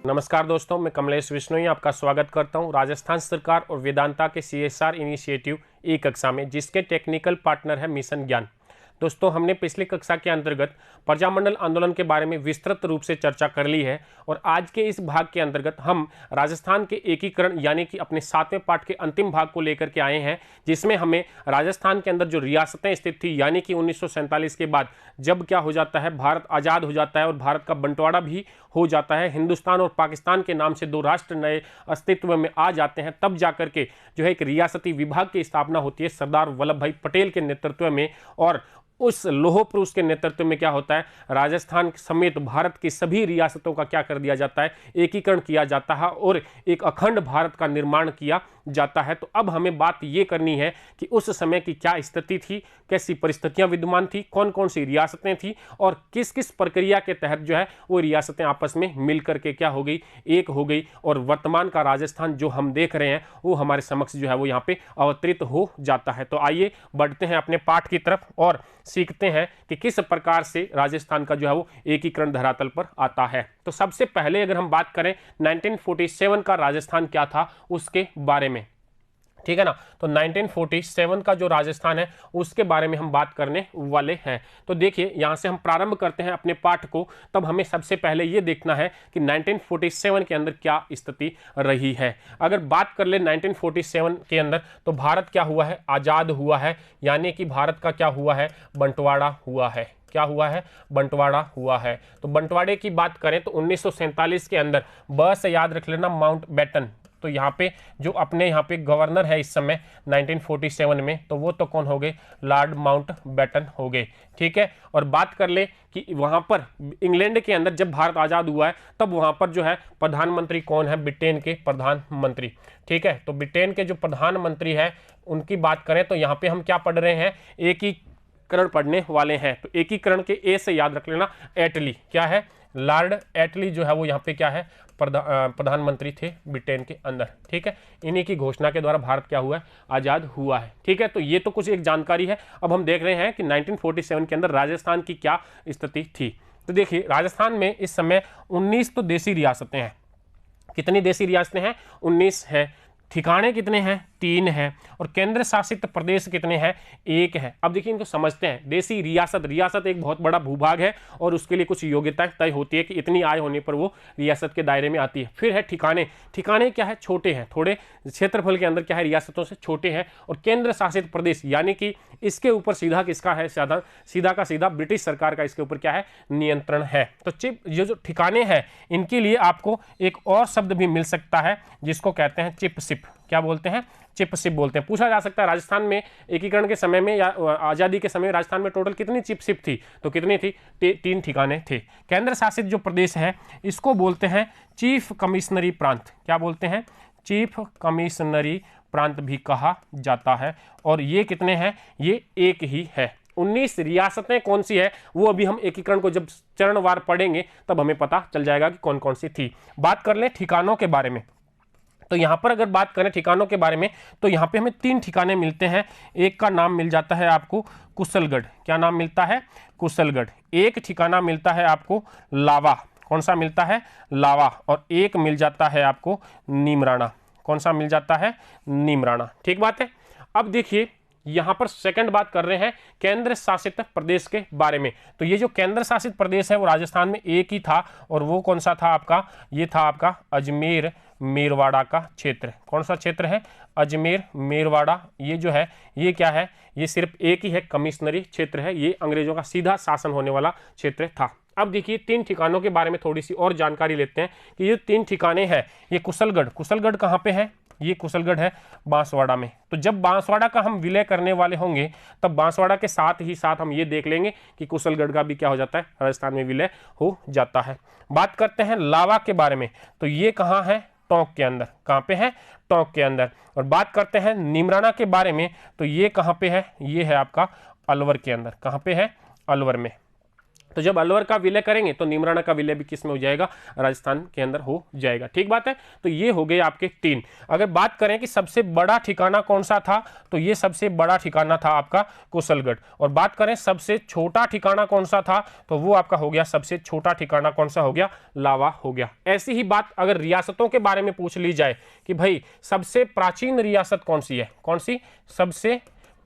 नमस्कार दोस्तों, मैं कमलेश विश्नोई आपका स्वागत करता हूं राजस्थान सरकार और वेदांता के सीएसआर इनिशिएटिव ई कक्षा में, जिसके टेक्निकल पार्टनर है मिशन ज्ञान। दोस्तों, हमने पिछली कक्षा के अंतर्गत प्रजामंडल आंदोलन के बारे में विस्तृत रूप से चर्चा कर ली है और आज के इस भाग के अंतर्गत हम राजस्थान के एकीकरण यानी कि अपने 7वें पाठ के अंतिम भाग को लेकर के आए हैं, जिसमें हमें राजस्थान के अंदर जो रियासतें स्थित थी यानी कि 1947 के बाद जब क्या हो जाता है, भारत आज़ाद हो जाता है और भारत का बंटवारा भी हो जाता है, हिंदुस्तान और पाकिस्तान के नाम से दो राष्ट्र नए अस्तित्व में आ जाते हैं, तब जाकर के जो है एक रियासती विभाग की स्थापना होती है सरदार वल्लभ भाई पटेल के नेतृत्व में। और उस लौह पुरुष के नेतृत्व में क्या होता है, राजस्थान समेत भारत की सभी रियासतों का क्या कर दिया जाता है, एकीकरण किया जाता है और एक अखंड भारत का निर्माण किया जाता है। तो अब हमें बात ये करनी है कि उस समय की क्या स्थिति थी, कैसी परिस्थितियां विद्यमान थी, कौन कौन सी रियासतें थी और किस किस प्रक्रिया के तहत जो है वो रियासतें आपस में मिलकर के क्या हो गई, एक हो गई और वर्तमान का राजस्थान जो हम देख रहे हैं वो हमारे समक्ष जो है वो यहाँ पे अवतरित हो जाता है। तो आइए बढ़ते हैं अपने पाठ की तरफ और सीखते हैं कि किस प्रकार से राजस्थान का जो है वो एकीकरण धरातल पर आता है। तो सबसे पहले अगर हम बात करें 1947 का राजस्थान क्या था उसके बारे में, ठीक है ना। तो 1947 का जो राजस्थान है उसके बारे में हम बात करने वाले हैं। तो देखिए, यहां से हम प्रारंभ करते हैं अपने पाठ को। तब हमें सबसे पहले ये देखना है कि 1947 के अंदर क्या स्थिति रही है। अगर बात कर ले 1947 के अंदर, तो भारत क्या हुआ है, आज़ाद हुआ है, यानी कि भारत का क्या हुआ है, बंटवारा हुआ है। क्या हुआ है, बंटवारा हुआ है। तो बंटवारे की बात करें तो 1947 के अंदर बस याद रख लेना, माउंट बैटन। तो यहाँ पे जो अपने यहाँ पे गवर्नर है इस समय 1947 में, तो वो तो कौन हो गए, लॉर्ड माउंट बैटन हो गए, ठीक है। और बात कर ले कि वहाँ पर इंग्लैंड के अंदर जब भारत आज़ाद हुआ है तब वहाँ पर जो है प्रधानमंत्री कौन है, ब्रिटेन के प्रधानमंत्री, ठीक है। तो ब्रिटेन के जो प्रधानमंत्री है उनकी बात करें तो यहाँ पे हम क्या पढ़ रहे हैं, एकीकरण पढ़ने वाले हैं। तो एकीकरण के ए से याद रख लेना, एटली क्या है, लॉर्ड एटली जो है वो यहाँ पे क्या है, प्रधानमंत्री थे ब्रिटेन के अंदर, ठीक है। इन्हीं की घोषणा के द्वारा भारत क्या हुआ है, आज़ाद हुआ है, ठीक है। तो ये तो कुछ एक जानकारी है। अब हम देख रहे हैं कि 1947 के अंदर राजस्थान की क्या स्थिति थी। तो देखिए, राजस्थान में इस समय 19 तो देसी रियासतें हैं। कितनी देसी रियासतें हैं, 19 है। ठिकाने कितने हैं, 3 हैं। और केंद्र शासित प्रदेश कितने हैं, 1 है। अब देखिए, इनको समझते हैं। देसी रियासत, रियासत एक बहुत बड़ा भूभाग है और उसके लिए कुछ योग्यता तय होती है कि इतनी आय होने पर वो रियासत के दायरे में आती है। फिर है ठिकाने। ठिकाने क्या है, छोटे हैं, थोड़े क्षेत्रफल के अंदर क्या है, रियासतों से छोटे हैं। और केंद्र शासित प्रदेश यानी कि इसके ऊपर सीधा किसका है, सीधा का सीधा ब्रिटिश सरकार का इसके ऊपर क्या है, नियंत्रण है। तो ये जो ठिकाने हैं इनके लिए आपको एक और शब्द भी मिल सकता है जिसको कहते हैं चिपशिप। क्या बोलते हैं, चिपशिप बोलते हैं। पूछा जा सकता है राजस्थान में एकीकरण के समय में या आज़ादी के समय राजस्थान में टोटल कितनी चिपशिप थी, तो कितनी थी, 3 ठिकाने थे। केंद्र शासित जो प्रदेश है इसको बोलते हैं चीफ कमिश्नरी प्रांत। क्या बोलते हैं, चीफ कमिश्नरी प्रांत भी कहा जाता है। और ये कितने हैं, ये 1 ही है। 19 रियासतें कौन सी है वो अभी हम एकीकरण को जब चरणवार पढ़ेंगे तब हमें पता चल जाएगा कि कौन कौन सी थी। बात कर लें ठिकानों के बारे में, तो यहां पर अगर बात करें ठिकानों के बारे में तो यहां पे हमें 3 ठिकाने मिलते हैं। एक का नाम मिल जाता है आपको कुशलगढ़। क्या नाम मिलता है, कुशलगढ़। एक ठिकाना मिलता है आपको लावा। कौन सा मिलता है, लावा। और एक मिल जाता है आपको नीमराणा। कौन सा मिल जाता है, नीमराणा, ठीक बात है। अब देखिए, यहां पर सेकंड बात कर रहे हैं केंद्र शासित प्रदेश के बारे में। तो ये जो केंद्र शासित प्रदेश है वो राजस्थान में एक ही था और वो कौन सा था आपका, ये था आपका अजमेर मेरवाड़ा का क्षेत्र। कौन सा क्षेत्र है, अजमेर मेरवाड़ा। ये जो है ये क्या है, ये सिर्फ एक ही है, कमिश्नरी क्षेत्र है। ये अंग्रेजों का सीधा शासन होने वाला क्षेत्र था। अब देखिए, 3 ठिकानों के बारे में थोड़ी सी और जानकारी लेते हैं कि ये 3 ठिकाने हैं। ये कुशलगढ़, कुशलगढ़ कहाँ पे है, ये कुशलगढ़ है बांसवाड़ा में। तो जब बांसवाड़ा का हम विलय करने वाले होंगे तब बांसवाड़ा के साथ ही साथ हम ये देख लेंगे कि कुशलगढ़ का भी क्या हो जाता है, राजस्थान में विलय हो जाता है। बात करते हैं लावा के बारे में, तो ये कहाँ है, टोंक के अंदर। कहाँ पे है, टोंक के अंदर। और बात करते हैं नीमराणा के बारे में, तो ये कहाँ पे है, ये है आपका अलवर के अंदर। कहाँ पे है, अलवर में। तो जब अलवर का विलय करेंगे तो नीमराना का विलय भी किस में हो जाएगा, राजस्थान के अंदर हो जाएगा। ठीक बात है। तो ये हो गए आपके 3। अगर बात करें कि सबसे बड़ा ठिकाना कौन सा था, तो ये सबसे बड़ा ठिकाना था आपका कुशलगढ़। और बात करें सबसे छोटा ठिकाना कौन सा था, तो वो आपका हो गया, सबसे छोटा ठिकाना कौन सा हो गया, लावा हो गया। ऐसी ही बात अगर रियासतों के बारे में पूछ ली जाए कि भाई सबसे प्राचीन रियासत कौन सी है, कौन सी सबसे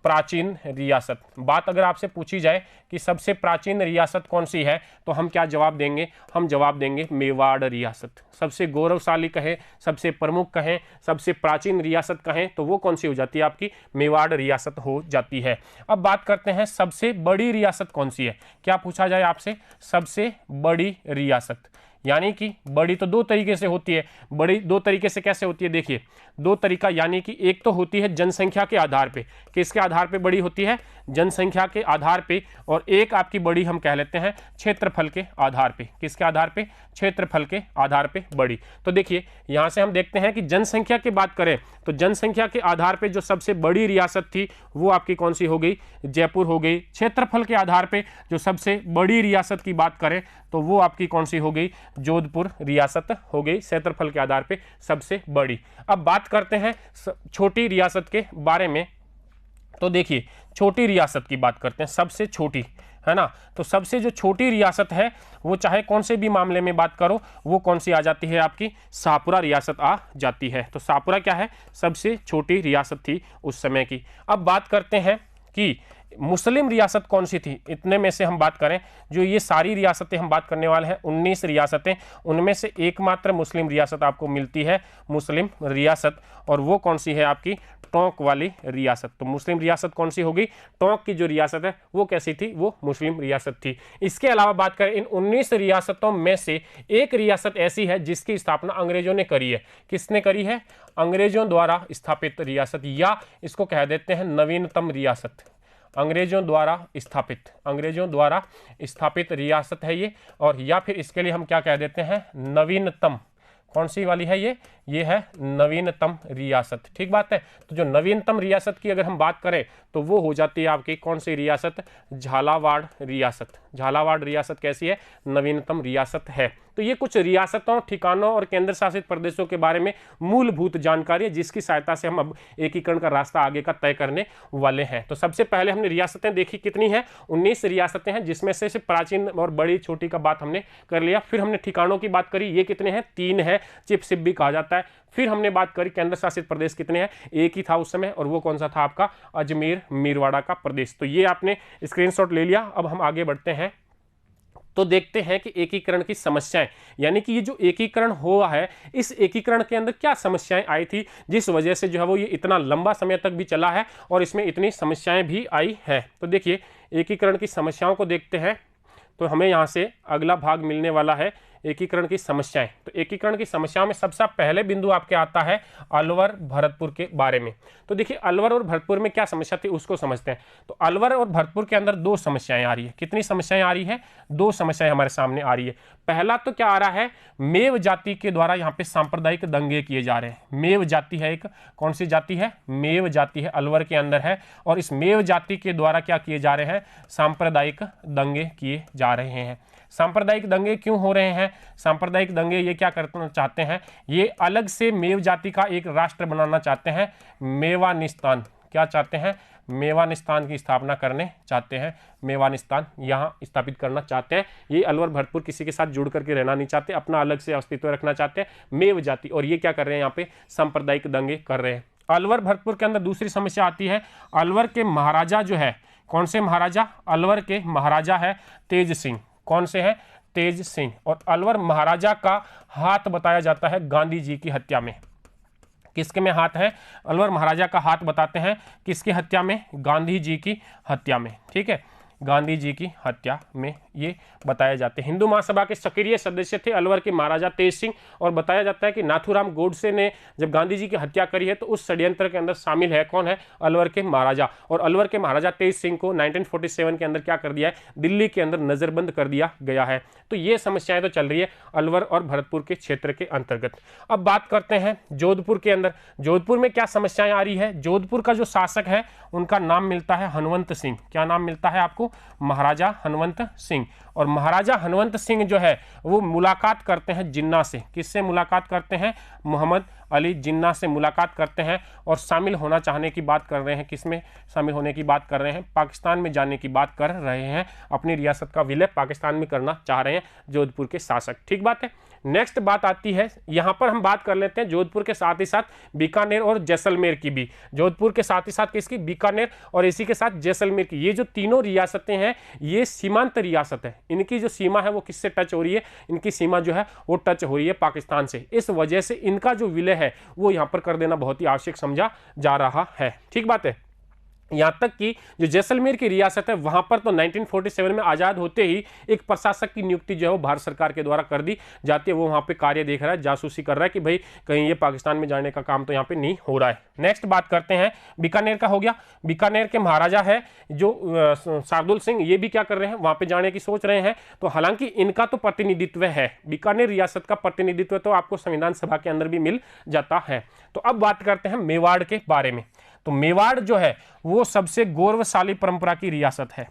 प्राचीन रियासत, बात अगर आपसे पूछी जाए कि सबसे प्राचीन रियासत कौन सी है, तो हम क्या जवाब देंगे, हम जवाब देंगे मेवाड़ रियासत। सबसे गौरवशाली कहें, सबसे प्रमुख कहें, सबसे प्राचीन रियासत कहें, तो वो कौन सी हो जाती है, आपकी मेवाड़ रियासत हो जाती है। अब बात करते हैं सबसे बड़ी रियासत कौन सी है। क्या पूछा जाए आपसे, सबसे बड़ी रियासत, यानी कि बड़ी तो 2 तरीके से होती है। बड़ी 2 तरीके से कैसे होती है, देखिए 2 तरीका, यानी कि एक तो होती है जनसंख्या के आधार पे, किसके आधार पे बड़ी होती है, जनसंख्या के आधार पे, और एक आपकी बड़ी हम कह लेते हैं क्षेत्रफल के आधार पे, किसके आधार पे, क्षेत्रफल के आधार पे बड़ी। तो देखिए यहां से हम देखते हैं कि जनसंख्या की बात करें तो जनसंख्या के आधार पे जो सबसे बड़ी रियासत थी वो आपकी कौन सी हो गई, जयपुर हो गई। क्षेत्रफल के आधार पे जो सबसे बड़ी रियासत की बात करें तो वो आपकी कौन सी हो गई, जोधपुर रियासत हो गई, क्षेत्रफल के आधार पे सबसे बड़ी। अब बात करते हैं छोटी रियासत के बारे में। तो देखिए छोटी रियासत की बात करते हैं, सबसे छोटी, है ना। तो सबसे जो छोटी रियासत है वो चाहे कौन से भी मामले में बात करो वो कौन सी आ जाती है, आपकी शाहपुरा रियासत आ जाती है। तो शाहपुरा क्या है, सबसे छोटी रियासत थी उस समय की। अब बात करते हैं कि मुस्लिम रियासत कौन सी थी। इतने में से हम बात करें, जो ये सारी रियासतें हम बात करने वाले हैं 19 रियासतें, उनमें से एकमात्र मुस्लिम रियासत आपको मिलती है, मुस्लिम रियासत, और वो कौन सी है, आपकी टोंक वाली रियासत। तो मुस्लिम रियासत कौन सी होगी, टोंक की जो रियासत है वो कैसी थी, वो मुस्लिम रियासत थी। इसके अलावा बात करें इन 19 रियासतों में से एक रियासत ऐसी है जिसकी स्थापना अंग्रेजों ने करी है। किसने करी है, अंग्रेजों द्वारा स्थापित रियासत, या इसको कह देते हैं नवीनतम रियासत। अंग्रेजों द्वारा स्थापित रियासत है ये, और या फिर इसके लिए हम क्या कह देते हैं, नवीनतम। कौन सी वाली है ये है नवीनतम रियासत। ठीक बात है। तो जो नवीनतम रियासत की अगर हम बात करें तो वो हो जाती है आपकी कौन सी रियासत, झालावाड़ रियासत। झालावाड़ रियासत कैसी है, नवीनतम रियासत है। तो ये कुछ रियासतों, ठिकानों और केंद्र शासित प्रदेशों के बारे में मूलभूत जानकारी है जिसकी सहायता से हम अब एकीकरण का रास्ता आगे का तय करने वाले हैं। तो सबसे पहले हमने रियासतें देखी, कितनी है, 19 रियासतें हैं, जिसमें से सिर्फ प्राचीन और बड़ी छोटी का बात हमने कर लिया। फिर हमने ठिकानों की बात करी, ये कितने हैं, 3 है, चिप सिप भी कहा जाता है। फिर हमने बात करी केंद्र शासित प्रदेश कितने हैं, एक ही था उस समय, और वो कौन सा था, आपका अजमेर मीरवाड़ा का प्रदेश। तो ये आपने स्क्रीनशॉट ले लिया। अब हम आगे बढ़ते हैं तो देखते हैं कि एकीकरण की समस्याएं, यानी कि ये जो एकीकरण हुआ है इस एकीकरण के अंदर क्या समस्याएं आई थी जिस वजह से जो है वो ये इतना लंबा समय तक भी चला है और इसमें इतनी समस्याएं भी आई है। तो देखिए एकीकरण की समस्याओं को देखते हैं। तो हमें यहाँ से अगला भाग मिलने वाला है एकीकरण की समस्याएं। तो एकीकरण की समस्याओं में सबसे पहले बिंदु आपके आता है अलवर भरतपुर के बारे में। तो देखिए अलवर और भरतपुर में क्या समस्या थी उसको समझते हैं। तो अलवर और भरतपुर के अंदर 2 समस्याएं आ रही है। कितनी समस्याएं आ रही है, 2 समस्याएं हमारे सामने आ रही है। पहला तो क्या आ रहा है, मेव जाति के द्वारा यहाँ पे सांप्रदायिक दंगे किए जा रहे हैं। मेव जाति है एक, कौन सी जाति है, मेव जाति है, अलवर के अंदर है, और इस मेव जाति के द्वारा क्या किए जा रहे हैं, सांप्रदायिक दंगे किए जा रहे हैं। सांप्रदायिक दंगे क्यों हो रहे हैं, सांप्रदायिक दंगे ये क्या करना चाहते हैं, ये अलग से मेव जाति का एक राष्ट्र बनाना चाहते हैं, मेवानिस्तान। क्या चाहते हैं, मेवानिस्तान की स्थापना करने चाहते हैं, मेवानिस्तान यहाँ स्थापित करना चाहते हैं। ये अलवर भरतपुर किसी के साथ जुड़ करके रहना नहीं चाहते, अपना अलग से अस्तित्व रखना चाहते हैं, मेव जाति, और ये क्या कर रहे हैं, यहाँ पे सांप्रदायिक दंगे कर रहे हैं। अलवर भरतपुर के अंदर दूसरी समस्या आती है, अलवर के महाराजा जो है, कौन से महाराजा, अलवर के महाराजा है तेज सिंह। कौन से हैं, तेज सिंह। और अलवर महाराजा का हाथ बताया जाता है गांधी जी की हत्या में। किसके में हाथ है, अलवर महाराजा का हाथ बताते हैं किसकी हत्या में, गांधी जी की हत्या में। ठीक है, गांधी जी की हत्या में ये बताए जाते हैं। हिंदू महासभा के सक्रिय सदस्य थे अलवर के महाराजा तेज सिंह, और बताया जाता है कि नाथूराम गोडसे ने जब गांधी जी की हत्या करी है तो उस षड्यंत्र के अंदर शामिल है कौन है, अलवर के महाराजा। और अलवर के महाराजा तेज सिंह को 1947 के अंदर क्या कर दिया है, दिल्ली के अंदर नजरबंद कर दिया गया है। तो ये समस्याएं तो चल रही है अलवर और भरतपुर के क्षेत्र के अंतर्गत। अब बात करते हैं जोधपुर के अंदर। जोधपुर में क्या समस्याएं आ रही है, जोधपुर का जो शासक है उनका नाम मिलता है हनुमंत सिंह। क्या नाम मिलता है आपको, महाराजा हनुमंत सिंह। और महाराजा हनवंत सिंह जो है वो मुलाकात करते हैं जिन्ना से। किससे मुलाकात करते हैं? मोहम्मद अली जिन्ना से मुलाकात करते हैं और शामिल होना चाहने की बात कर रहे हैं। किसमें शामिल होने की बात कर रहे हैं? पाकिस्तान में जाने की बात कर रहे हैं। अपनी रियासत का विलय पाकिस्तान में करना चाह रहे हैं जोधपुर के शासक। ठीक बात है। नेक्स्ट बात आती है, यहां पर हम बात कर लेते हैं जोधपुर के साथ ही साथ बीकानेर और जैसलमेर की भी। जोधपुर के साथ ही साथ किसकी? बीकानेर और इसी के साथ जैसलमेर की। ये जो तीनों रियासतें हैं ये सीमांत रियासत है। इनकी जो सीमा है वो किससे टच हो रही है? इनकी सीमा जो है वो टच हो रही है पाकिस्तान से। इस वजह से इनका जो विलय है वो यहां पर कर देना बहुत ही आवश्यक समझा जा रहा है। ठीक बात है। यहां तक कि जो जैसलमेर की रियासत है वहां पर तो 1947 में आज़ाद होते ही एक प्रशासक की नियुक्ति जो है वो भारत सरकार के द्वारा कर दी जाती है। वो वहां पे कार्य देख रहा है, जासूसी कर रहा है कि भाई कहीं ये पाकिस्तान में जाने का काम तो यहां पे नहीं हो रहा है। नेक्स्ट बात करते हैं, बीकानेर का हो गया। बीकानेर के महाराजा है जो शार्दुल सिंह, ये भी क्या कर रहे हैं? वहां पर जाने की सोच रहे हैं। तो हालांकि इनका तो प्रतिनिधित्व है, बीकानेर रियासत का प्रतिनिधित्व तो आपको संविधान सभा के अंदर भी मिल जाता है। तो अब बात करते हैं मेवाड़ के बारे में। तो मेवाड़ जो है वो सबसे गौरवशाली परंपरा की रियासत है।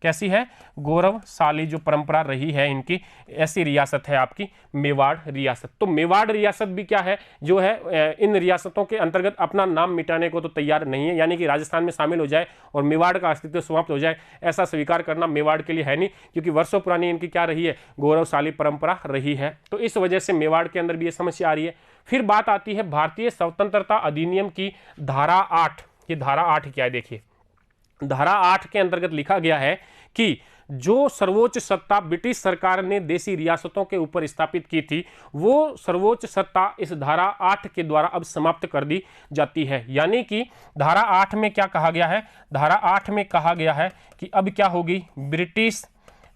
कैसी है? गौरवशाली जो परंपरा रही है इनकी, ऐसी रियासत है आपकी मेवाड़ रियासत। तो मेवाड़ रियासत भी क्या है जो है इन रियासतों के अंतर्गत अपना नाम मिटाने को तो तैयार नहीं है, यानी कि राजस्थान में शामिल हो जाए और मेवाड़ का अस्तित्व समाप्त हो जाए, ऐसा स्वीकार करना मेवाड़ के लिए है नहीं, क्योंकि वर्षों पुरानी इनकी क्या रही है? गौरवशाली परंपरा रही है। तो इस वजह से मेवाड़ के अंदर भी ये समस्या आ रही है। फिर बात आती है भारतीय स्वतंत्रता अधिनियम की धारा 8। ये धारा 8 क्या है? देखिए, धारा 8 के अंतर्गत लिखा गया है कि जो सर्वोच्च सत्ता ब्रिटिश सरकार ने देशी रियासतों के ऊपर स्थापित की थी वो सर्वोच्च सत्ता इस धारा 8 के द्वारा अब समाप्त कर दी जाती है। यानी कि धारा 8 में क्या कहा गया है? धारा 8 में कहा गया है कि अब क्या होगी? ब्रिटिश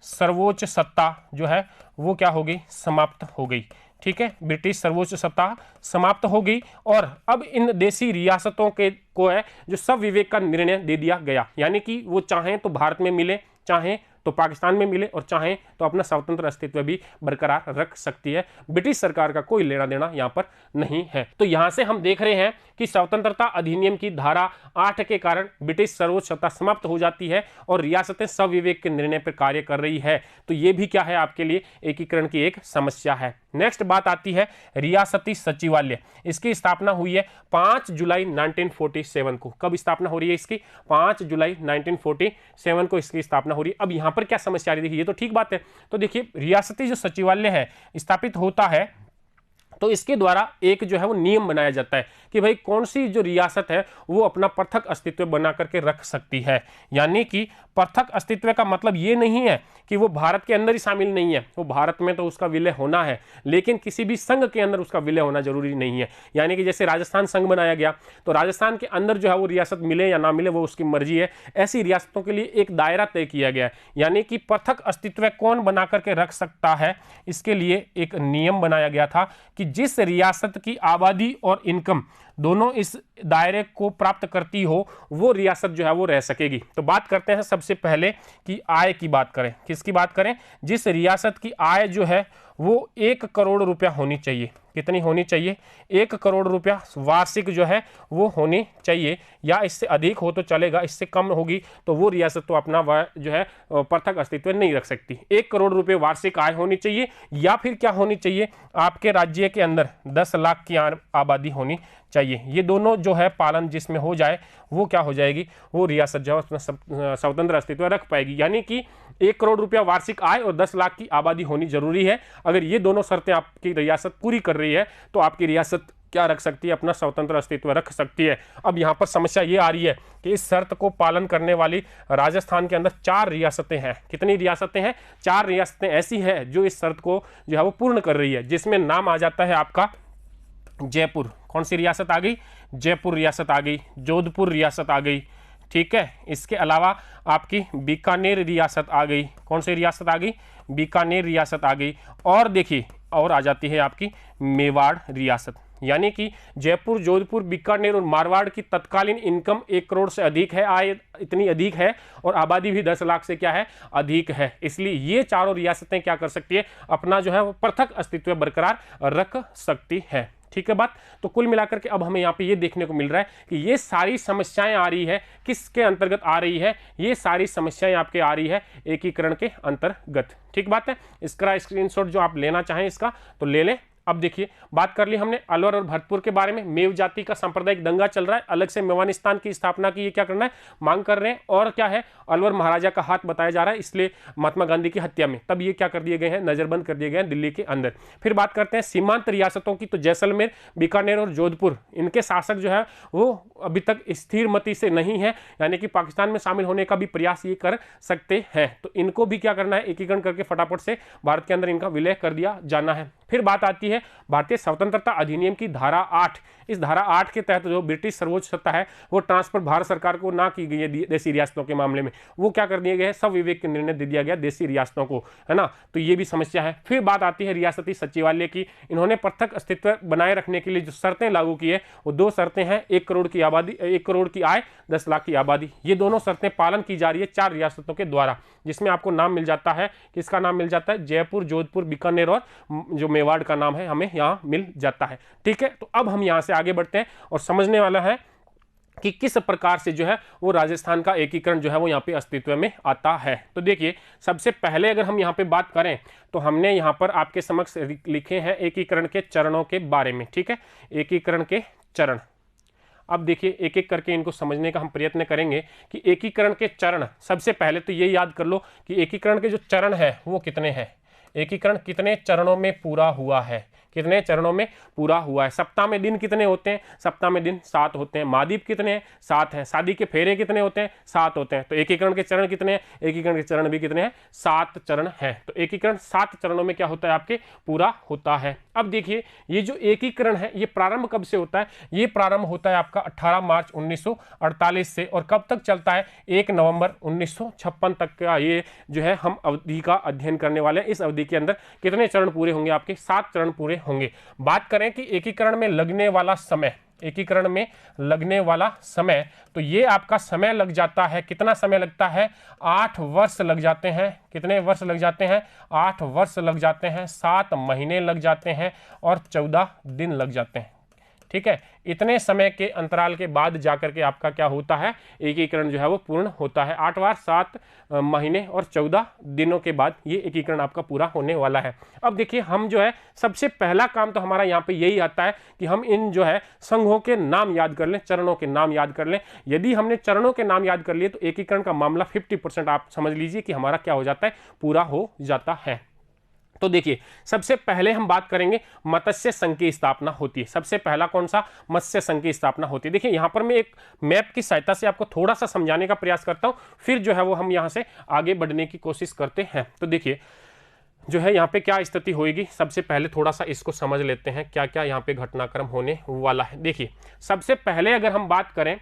सर्वोच्च सत्ता जो है वो क्या होगी? समाप्त हो गई। ठीक है, ब्रिटिश सर्वोच्च सत्ता समाप्त हो गई और अब इन देशी रियासतों के को है जो सब विवेक का निर्णय दे दिया गया। यानी कि वो चाहें तो भारत में मिले, चाहें तो पाकिस्तान में मिले और चाहें तो अपना स्वतंत्र अस्तित्व भी बरकरार रख सकती है। ब्रिटिश सरकार का कोई लेना देना यहां पर नहीं है। तो यहां से हम देख रहे हैं कि स्वतंत्रता अधिनियम की धारा 8 के कारण ब्रिटिश सर्वोच्च सत्ता समाप्त हो जाती है और रियासतें स्वविवेक के निर्णय पर कार्य कर रही है। तो ये भी क्या है? आपके लिए एकीकरण की एक समस्या है। नेक्स्ट बात आती है रियासती सचिवालय। इसकी स्थापना हुई है 5 जुलाई 1947 को। कब स्थापना हो रही है इसकी? 5 जुलाई 1947 को इसकी स्थापना हो रही है। अब यहां पर क्या समस्या आ रही है? ये तो ठीक बात है। तो देखिए, रियासती जो सचिवालय है स्थापित होता है तो इसके द्वारा एक जो है वो नियम बनाया जाता है कि भाई कौन सी जो रियासत है वो अपना पृथक अस्तित्व बना करके रख सकती है। यानी कि पृथक अस्तित्व का मतलब ये नहीं है कि वो भारत के अंदर ही शामिल नहीं है, वो भारत में तो उसका विलय होना है लेकिन किसी भी संघ के अंदर उसका विलय होना जरूरी नहीं है। यानी कि जैसे राजस्थान संघ बनाया गया तो राजस्थान के अंदर जो है वो रियासत मिले या ना मिले वो उसकी मर्जी है। ऐसी रियासतों के लिए एक दायरा तय किया गया है, यानी कि पृथक अस्तित्व कौन बना करके रख सकता है, इसके लिए एक नियम बनाया गया था कि जिस रियासत की आबादी और इनकम दोनों इस दायरे को प्राप्त करती हो वो रियासत जो है वो रह सकेगी। तो बात करते हैं सबसे पहले कि आय की बात करें। किसकी बात करें? जिस रियासत की आय जो है वो 1 करोड़ रुपया होनी चाहिए। कितनी होनी चाहिए? 1 करोड़ रुपया वार्षिक जो है वो होनी चाहिए, या इससे अधिक हो तो चलेगा, इससे कम होगी तो वो रियासत तो अपना जो है पृथक अस्तित्व नहीं रख सकती। 1 करोड़ रुपये वार्षिक आय होनी चाहिए, या फिर क्या होनी चाहिए? आपके राज्य के अंदर 10 लाख की आबादी होनी चाहिए। ये दोनों जो है पालन जिसमें हो जाए वो क्या हो जाएगी? वो रियासत जो है उसमें स्वतंत्र अस्तित्व रख पाएगी। यानी कि 1 करोड़ रुपया वार्षिक आय और 10 लाख की आबादी होनी जरूरी है। अगर ये दोनों शर्तें आपकी रियासत पूरी कर रही है तो आपकी रियासत क्या रख सकती है? अपना स्वतंत्र अस्तित्व रख सकती है। अब यहाँ पर समस्या ये आ रही है कि इस शर्त को पालन करने वाली राजस्थान के अंदर 4 रियासतें हैं। कितनी रियासतें हैं? 4 रियासतें ऐसी हैं जो इस शर्त को जो है वो पूर्ण कर रही है, जिसमें नाम आ जाता है आपका जयपुर। कौन सी रियासत आ गई? जयपुर रियासत आ गई, जोधपुर रियासत आ गई। ठीक है, इसके अलावा आपकी बीकानेर रियासत आ गई। कौन सी रियासत आ गई? बीकानेर रियासत आ गई। और देखिए, और आ जाती है आपकी मेवाड़ रियासत। यानी कि जयपुर, जोधपुर, बीकानेर और मारवाड़ की तत्कालीन इनकम 1 करोड़ से अधिक है, आय इतनी अधिक है और आबादी भी 10 लाख से क्या है? अधिक है। इसलिए ये चारों रियासतें क्या कर सकती है? अपना जो है वो पृथक अस्तित्व बरकरार रख सकती है। ठीक है बात। तो कुल मिलाकर के अब हमें यहाँ पे ये देखने को मिल रहा है कि ये सारी समस्याएं आ रही है किसके अंतर्गत आ रही है, ये सारी समस्याएं आपके आ रही है एकीकरण के अंतर्गत। ठीक बात है। इसका स्क्रीनशॉट जो आप लेना चाहें इसका तो ले लें। अब देखिए बात कर ली हमने अलवर और भरतपुर के बारे में। मेव जाति का सांप्रदायिक दंगा चल रहा है, अलग से मेवानिस्तान की स्थापना की ये क्या करना है, मांग कर रहे हैं। और क्या है, अलवर महाराजा का हाथ बताया जा रहा है, इसलिए महात्मा गांधी की हत्या में तब ये क्या कर दिए गए हैं, नजरबंद कर दिए गए हैं दिल्ली के अंदर। फिर बात करते हैं सीमांत रियासतों की, तो जैसलमेर, बीकानेर और जोधपुर, इनके शासक जो है वो अभी तक स्थिर मति से नहीं है, यानी कि पाकिस्तान में शामिल होने का भी प्रयास ये कर सकते हैं। तो इनको भी क्या करना है, एकीकरण करके फटाफट से भारत के अंदर इनका विलय कर दिया जाना है। फिर बात आती है भारतीय स्वतंत्रता अधिनियम की धारा 8। इस धारा 8 के तहत जो ब्रिटिश सर्वोच्च सत्ता है वो ट्रांसफर भारत सरकार को ना की गई है देसी रियासतों के मामले में, वो क्या कर दिए गए हैं, सब विवेक के निर्णय दे दिया गया देसी रियासतों को, है ना। तो ये भी समस्या है। फिर बात आती है रियासती सचिवालय की। इन्होंने पृथक अस्तित्व बनाए रखने के लिए जो शर्तें लागू की है वो 2 शर्तें हैं, 1 करोड़ की आबादी, 1 करोड़ की आय, 10 लाख की आबादी। ये दोनों शर्तें पालन की जा रही है 4 रियासतों के द्वारा, जिसमें आपको नाम मिल जाता है, किसका नाम मिल जाता है, जयपुर, जोधपुर, बीकानेर और जो मेवाड़ का नाम है हमें यहाँ मिल जाता है। ठीक है। तो अब हम यहाँ से आगे बढ़ते हैं और समझने वाला है कि किस प्रकार से जो है वो राजस्थान का एकीकरण जो है वो यहाँ पे अस्तित्व में आता है। तो देखिए सबसे पहले अगर हम यहाँ पे बात करें तो हमने यहाँ पर आपके समक्ष लिखे हैं एकीकरण के चरणों के बारे में। ठीक है, एकीकरण के चरण। अब देखिए एक एक करके इनको समझने का हम प्रयत्न करेंगे कि एकीकरण के चरण। सबसे पहले तो ये याद कर लो कि एकीकरण के जो चरण है वो कितने हैं, एकीकरण कितने चरणों में पूरा हुआ है, कितने चरणों में पूरा हुआ है। सप्ताह में दिन कितने होते हैं, सप्ताह में दिन 7 होते हैं। महाद्वीप कितने हैं, 7 हैं। शादी के फेरे कितने होते हैं, 7 होते हैं। तो एकीकरण के चरण कितने हैं, एकीकरण के चरण भी कितने हैं, 7 चरण हैं। तो एकीकरण 7 चरणों में क्या होता है, आपके पूरा होता है। अब देखिए ये जो एकीकरण है ये प्रारंभ कब से होता है, ये प्रारंभ होता है आपका 18 मार्च 1948 से, और कब तक चलता है, 1 नवंबर 1956 तक का ये जो है हम अवधि का अध्ययन करने वाले हैं। इस अवधि के अंदर कितने चरण पूरे होंगे, आपके 7 चरण पूरे होंगे। बात करें कि एकीकरण में लगने वाला समय, एकीकरण में लगने वाला समय, तो ये आपका समय लग जाता है, कितना समय लगता है, 8 वर्ष लग जाते हैं। कितने वर्ष लग जाते हैं, 8 वर्ष लग जाते हैं, 7 महीने लग जाते हैं और 14 दिन लग जाते हैं। ठीक है, इतने समय के अंतराल के बाद जाकर के आपका क्या होता है, एकीकरण जो है वो पूर्ण होता है। 8 बार 7 महीने और 14 दिनों के बाद ये एकीकरण आपका पूरा होने वाला है। अब देखिए हम जो है सबसे पहला काम तो हमारा यहाँ पे यही आता है कि हम इन जो है संघों के नाम याद कर लें, चरणों के नाम याद कर लें। यदि हमने चरणों के नाम याद कर लिए तो एकीकरण का मामला 50% आप समझ लीजिए कि हमारा क्या हो जाता है, पूरा हो जाता है। तो देखिए सबसे पहले हम बात करेंगे मत्स्य संघ की स्थापना होती है। सबसे पहला कौन सा, मत्स्य संघ की स्थापना होती है। देखिए यहां पर मैं एक मैप की सहायता से आपको थोड़ा सा समझाने का प्रयास करता हूं, फिर जो है वो हम यहां से आगे बढ़ने की कोशिश करते हैं। तो देखिए जो है यहाँ पे क्या स्थिति होगी, सबसे पहले थोड़ा सा इसको समझ लेते हैं क्या क्या यहाँ पे घटनाक्रम होने वाला है। देखिए सबसे पहले अगर हम बात करें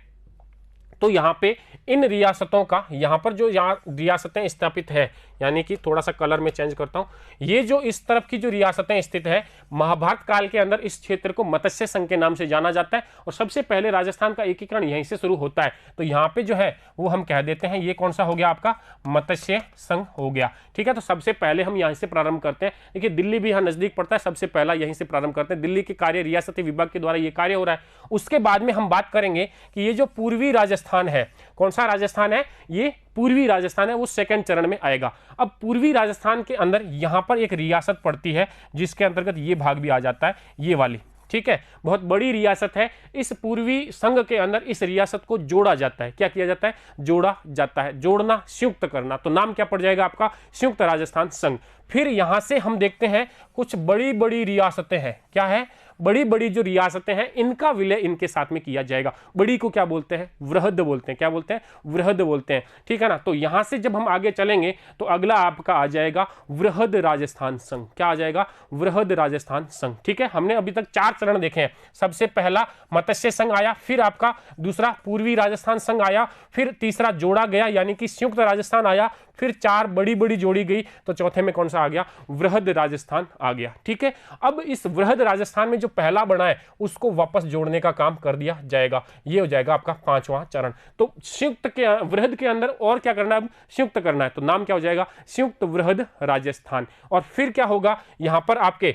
तो यहाँ पे इन रियासतों का, यहाँ पर जो यहाँ रियासतें स्थापित है, यानी कि थोड़ा सा कलर में चेंज करता हूँ, ये जो इस तरफ की जो रियासतें स्थित है, महाभारत काल के अंदर इस क्षेत्र को मत्स्य संघ के नाम से जाना जाता है और सबसे पहले राजस्थान का एकीकरण यहीं से शुरू होता है। तो यहाँ पे जो है वो हम कह देते हैं ये कौन सा हो गया, आपका मत्स्य संघ हो गया। ठीक है, तो सबसे पहले हम यहाँ से प्रारंभ करते हैं। देखिए दिल्ली भी यहाँ नजदीक पड़ता है, सबसे पहला यहीं से प्रारंभ करते हैं। दिल्ली के कार्य रियासती विभाग के द्वारा ये कार्य हो रहा है। उसके बाद में हम बात करेंगे कि ये जो पूर्वी राजस्थान है, कौन सा राजस्थान है, ये पूर्वी राजस्थान है, वो सेकंड चरण में आएगा। अब पूर्वी राजस्थान के अंदर यहां पर एक रियासत पड़ती है जिसके अंतर्गत ये भाग भी आ जाता है, ये वाली। ठीक है, बहुत बड़ी रियासत है। इस पूर्वी संघ के अंदर इस रियासत को जोड़ा जाता है। क्या किया जाता है, जोड़ा जाता है, जोड़ना, संयुक्त करना। तो नाम क्या पड़ जाएगा आपका, संयुक्त राजस्थान संघ। फिर यहां से हम देखते हैं कुछ बड़ी बड़ी रियासतें हैं। क्या है, बड़ी बड़ी जो रियासतें हैं इनका विलय इनके साथ में किया जाएगा। बड़ी को क्या बोलते हैं, वृहद बोलते हैं। क्या बोलते हैं, वृहद बोलते हैं। ठीक है ना। तो यहां से जब हम आगे चलेंगे तो अगला आपका आ जाएगा वृहद राजस्थान संघ। क्या आ जाएगा, वृहद राजस्थान संघ। ठीक है, हमने अभी तक 4 चरण देखे हैं। सबसे पहला मत्स्य संघ आया, फिर आपका दूसरा पूर्वी राजस्थान संघ आया, फिर तीसरा जोड़ा गया यानी कि संयुक्त राजस्थान आया, फिर 4 बड़ी बड़ी जोड़ी गई, तो चौथे में कौन सा आ गया, वृहद राजस्थान आ गया। ठीक है, अब इस वृहद राजस्थान में जो पहला बना है उसको वापस जोड़ने का काम कर दिया जाएगा। ये हो जाएगा आपका 5वां चरण। तो संयुक्त के वृहद के अंदर और क्या करना है, संयुक्त करना है। तो नाम क्या हो जाएगा, संयुक्त वृहद राजस्थान। और फिर क्या होगा, यहां पर आपके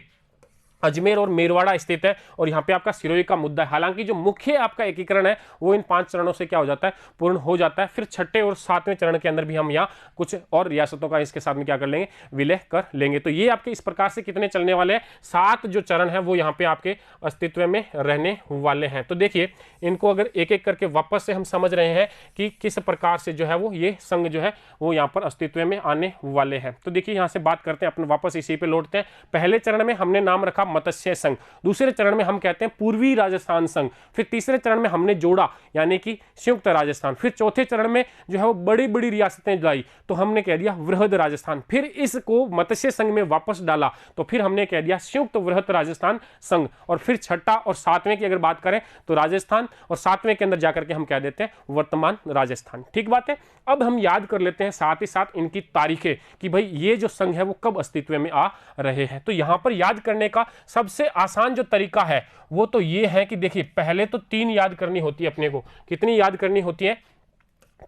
अजमेर और मेरवाड़ा स्थित है और यहाँ पे आपका सिरोही का मुद्दा है। हालांकि जो मुख्य आपका एकीकरण है वो इन 5 चरणों से क्या हो जाता है, पूर्ण हो जाता है। फिर छठे और सातवें चरण के अंदर भी हम यहाँ कुछ और रियासतों का इसके साथ में क्या कर लेंगे, विलय कर लेंगे। तो ये आपके इस प्रकार से कितने चलने वाले हैं, 7 जो चरण है वो यहाँ पे आपके अस्तित्व में रहने वाले हैं। तो देखिए इनको अगर एक एक करके वापस से हम समझ रहे हैं कि किस प्रकार से जो है वो ये संघ जो है वो यहाँ पर अस्तित्व में आने वाले हैं। तो देखिए यहाँ से बात करते हैं, अपने वापस इसी पे लौटते हैं। पहले चरण में हमने नाम रखा मत्स्य संघ, दूसरे चरण में हम कहते हैं पूर्वी राजस्थान संघ, फिर तीसरे चरण में हमने जोड़ा यानी कि संयुक्त राजस्थान, फिर चौथे चरण में जो है वो बड़ी बड़ी रियासतें लाई तो हमने कह दिया वृहद राजस्थान, फिर इसको मत्स्य संघ में वापस डाला तो फिर हमने कह दिया संयुक्त वृहद राजस्थान संघ, और फिर छठा और सातवें की अगर बात करें तो राजस्थान, और सातवें के अंदर जाकर के हम कह देते हैं वर्तमान राजस्थान। ठीक बात है। अब हम याद कर लेते हैं साथ ही साथ इनकी तारीखें कि भाई ये जो संघ है वो कब अस्तित्व में आ रहे हैं। तो यहां पर याद करने का सबसे आसान जो तरीका है वो तो ये है कि देखिए पहले तो 3 याद करनी होती है अपने को। कितनी याद करनी होती है,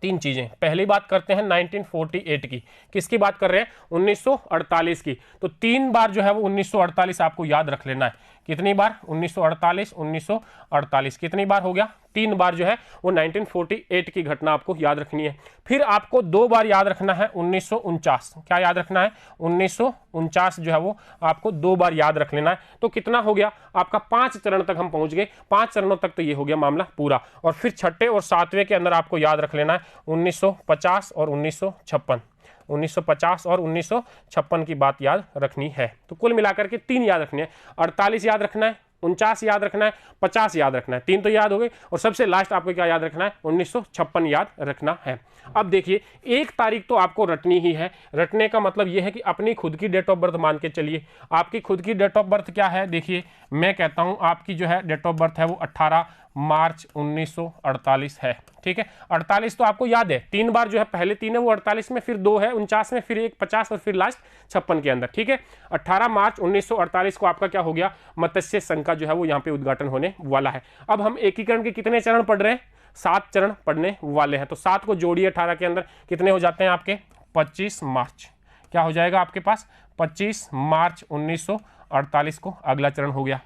3 चीजें। पहली बात करते हैं 1948 की, किसकी बात कर रहे हैं, 1948 की। तो 3 बार जो है वो 1948 आपको याद रख लेना है। कितनी बार, 1948 1948 कितनी बार हो गया, 3 बार जो है वो 1948 की घटना आपको याद रखनी है। फिर आपको 2 बार याद रखना है 1949, क्या याद रखना है, 1949 जो है वो आपको 2 बार याद रख लेना है। तो कितना हो गया आपका, 5 चरण तक हम पहुंच गए, 5 चरणों तक तो ये हो गया मामला पूरा। और फिर छठे और सातवें के अंदर आपको याद रख लेना है 1950 और 1956, 1950 और 1956 की बात याद रखनी है। तो कुल मिलाकर के 3 याद रखनी है, 48 याद रखना है, 49 याद रखना है, 50 याद रखना है, 3 तो याद हो गए। और सबसे लास्ट आपको क्या याद रखना है, 1956 याद रखना है। अब देखिए 1 तारीख तो आपको रटनी ही है। रटने का मतलब यह है कि अपनी खुद की डेट ऑफ बर्थ मान के चलिए। आपकी खुद की डेट ऑफ बर्थ क्या है, देखिए मैं कहता हूं आपकी जो है डेट ऑफ बर्थ है वो 18 मार्च 1948 है। ठीक है, 48 तो आपको याद है, 3 बार जो है, पहले 3 है वो 48 में, फिर 2 है 49 में, फिर 1 50 और फिर लास्ट 56 के अंदर। ठीक है, 18 मार्च 1948 को आपका क्या हो गया, मत्स्य संघ का जो है वो यहाँ पे उद्घाटन होने वाला है। अब हम एकीकरण के कितने चरण पढ़ रहे हैं, 7 चरण पढ़ने वाले हैं। तो 7 को जोड़िए 18 के अंदर, कितने हो जाते हैं आपके, 25 मार्च, क्या हो जाएगा आपके पास, 25 मार्च 1948 को अगला चरण हो गया।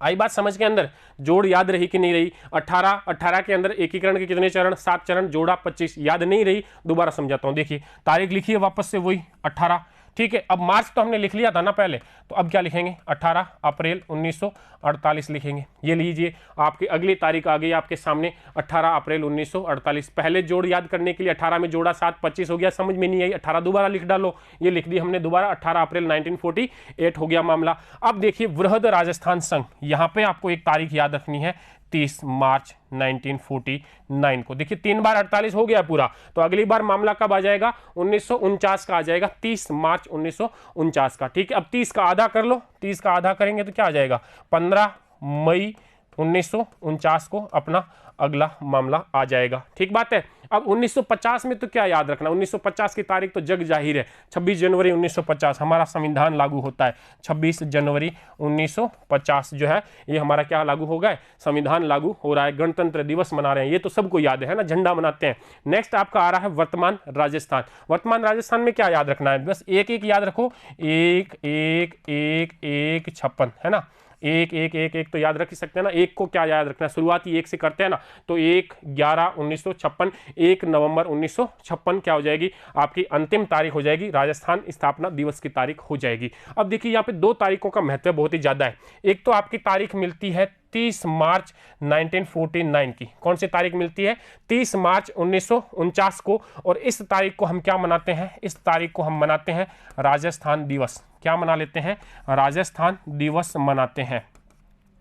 आई बात समझ के अंदर, जोड़ याद रही कि नहीं रही, 18 के अंदर एकीकरण के कितने चरण, 7 चरण, जोड़ा 25, याद नहीं रही, दोबारा समझाता हूं। देखिए तारीख लिखिए वापस से वही 18, ठीक है। अब मार्च तो हमने लिख लिया था ना पहले, तो अब क्या लिखेंगे, 18 अप्रैल 1948 लिखेंगे। ये लीजिए आपकी अगली तारीख आ गई आपके सामने, 18 अप्रैल 1948। पहले जोड़ याद करने के लिए 18 में जोड़ा 7 25 हो गया, समझ में नहीं आई, 18 दोबारा लिख डालो, ये लिख दी हमने दोबारा, 18 अप्रैल 1948 हो गया मामला। अब देखिए वृहद राजस्थान संघ, यहाँ पे आपको एक तारीख याद रखनी है, 30 मार्च 1949 को। देखिए 3 बार 48 हो गया पूरा, तो अगली बार मामला कब आ जाएगा, 1949 का आ जाएगा, 30 मार्च 1949 का। ठीक है, अब 30 का आधा कर लो, 30 का आधा करेंगे तो क्या आ जाएगा, 15 मई 1949 को अपना अगला मामला आ जाएगा। ठीक बात है। अब 1950 में तो क्या याद रखना, 1950 की तारीख तो जग जाहिर है, 26 जनवरी 1950 हमारा संविधान लागू होता है। 26 जनवरी 1950 जो है ये हमारा क्या लागू हो गया, संविधान लागू हो रहा है, गणतंत्र दिवस मना रहे हैं, ये तो सबको याद है ना, झंडा मनाते हैं। नेक्स्ट आपका आ रहा है वर्तमान राजस्थान। वर्तमान राजस्थान में क्या याद रखना है, बस एक एक याद रखो, 1 1 1 1 56 है ना, 1 1 1 1 तो याद रख ही सकते हैं ना। 1 को क्या याद रखना है, शुरुआती 1 से करते हैं ना, तो 1 11 1956, 1 नवंबर 1956 क्या हो जाएगी आपकी अंतिम तारीख हो जाएगी, राजस्थान स्थापना दिवस की तारीख हो जाएगी। अब देखिए यहाँ पे 2 तारीखों का महत्व बहुत ही ज्यादा है। एक तो आपकी तारीख मिलती है 30 मार्च 1949 की, कौन सी तारीख मिलती है, 30 मार्च 1949 को, और इस तारीख को हम क्या मनाते हैं, इस तारीख को हम मनाते हैं राजस्थान दिवस। क्या मना लेते हैं, राजस्थान दिवस मनाते हैं।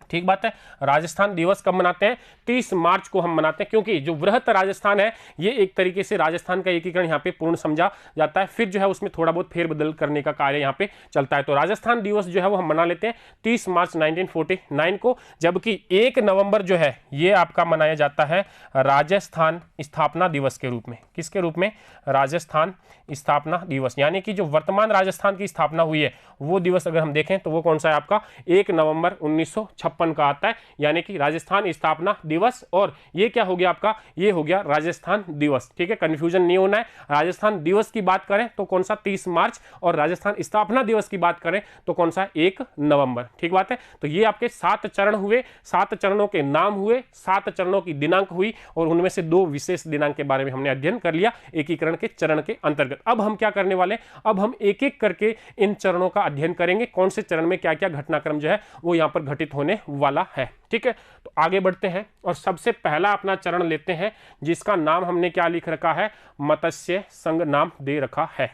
ठीक बात है, राजस्थान दिवस कब मनाते हैं, 30 मार्च को हम मनाते हैं, क्योंकि जो वृहत राजस्थान है ये एक तरीके से राजस्थान का एकीकरण यहाँ पे पूर्ण समझा जाता है, फिर जो है उसमें थोड़ा बहुत फेरबदल करने का कार्य यहाँ पे चलता है। तो राजस्थान दिवस जो है वो हम मना लेते हैं 30 मार्च 1949 को, जबकि 1 नवंबर जो है ये आपका मनाया जाता है राजस्थान स्थापना दिवस के रूप में। किसके रूप में, राजस्थान स्थापना दिवस, यानी कि जो वर्तमान राजस्थान की स्थापना हुई है वो दिवस अगर हम देखें तो वो कौन सा है आपका, 1 नवंबर 1956 उत्पन्न कहा आता है, यानी कि राजस्थान स्थापना दिवस। और ये क्या हो गया आपका, ये हो गया राजस्थान दिवस। ठीक है, कंफ्यूजन नहीं होना है। राजस्थान दिवस की बात करें तो कौन सा 30 मार्च, और राजस्थान स्थापना दिवस की बात करें तो कौन सा 1 नवंबर। ठीक बात है। तो ये आपके 7 चरण हुए, 7 चरणों के नाम हुए, 7 चरणों की दिनांक हुई, और उनमें से 2 विशेष दिनांक के बारे में हमने अध्ययन कर लिया एकीकरण के चरण के अंतर्गत। अब हम क्या करने वाले, अब हम एक एक करके इन चरणों का अध्ययन करेंगे, कौन से चरण में क्या क्या घटनाक्रम जो है वो यहां पर घटित होने वाला है। ठीक है, तो आगे बढ़ते हैं और सबसे पहला अपना चरण लेते हैं, जिसका नाम हमने क्या लिख रखा है, मत्स्य संघ नाम दे रखा है।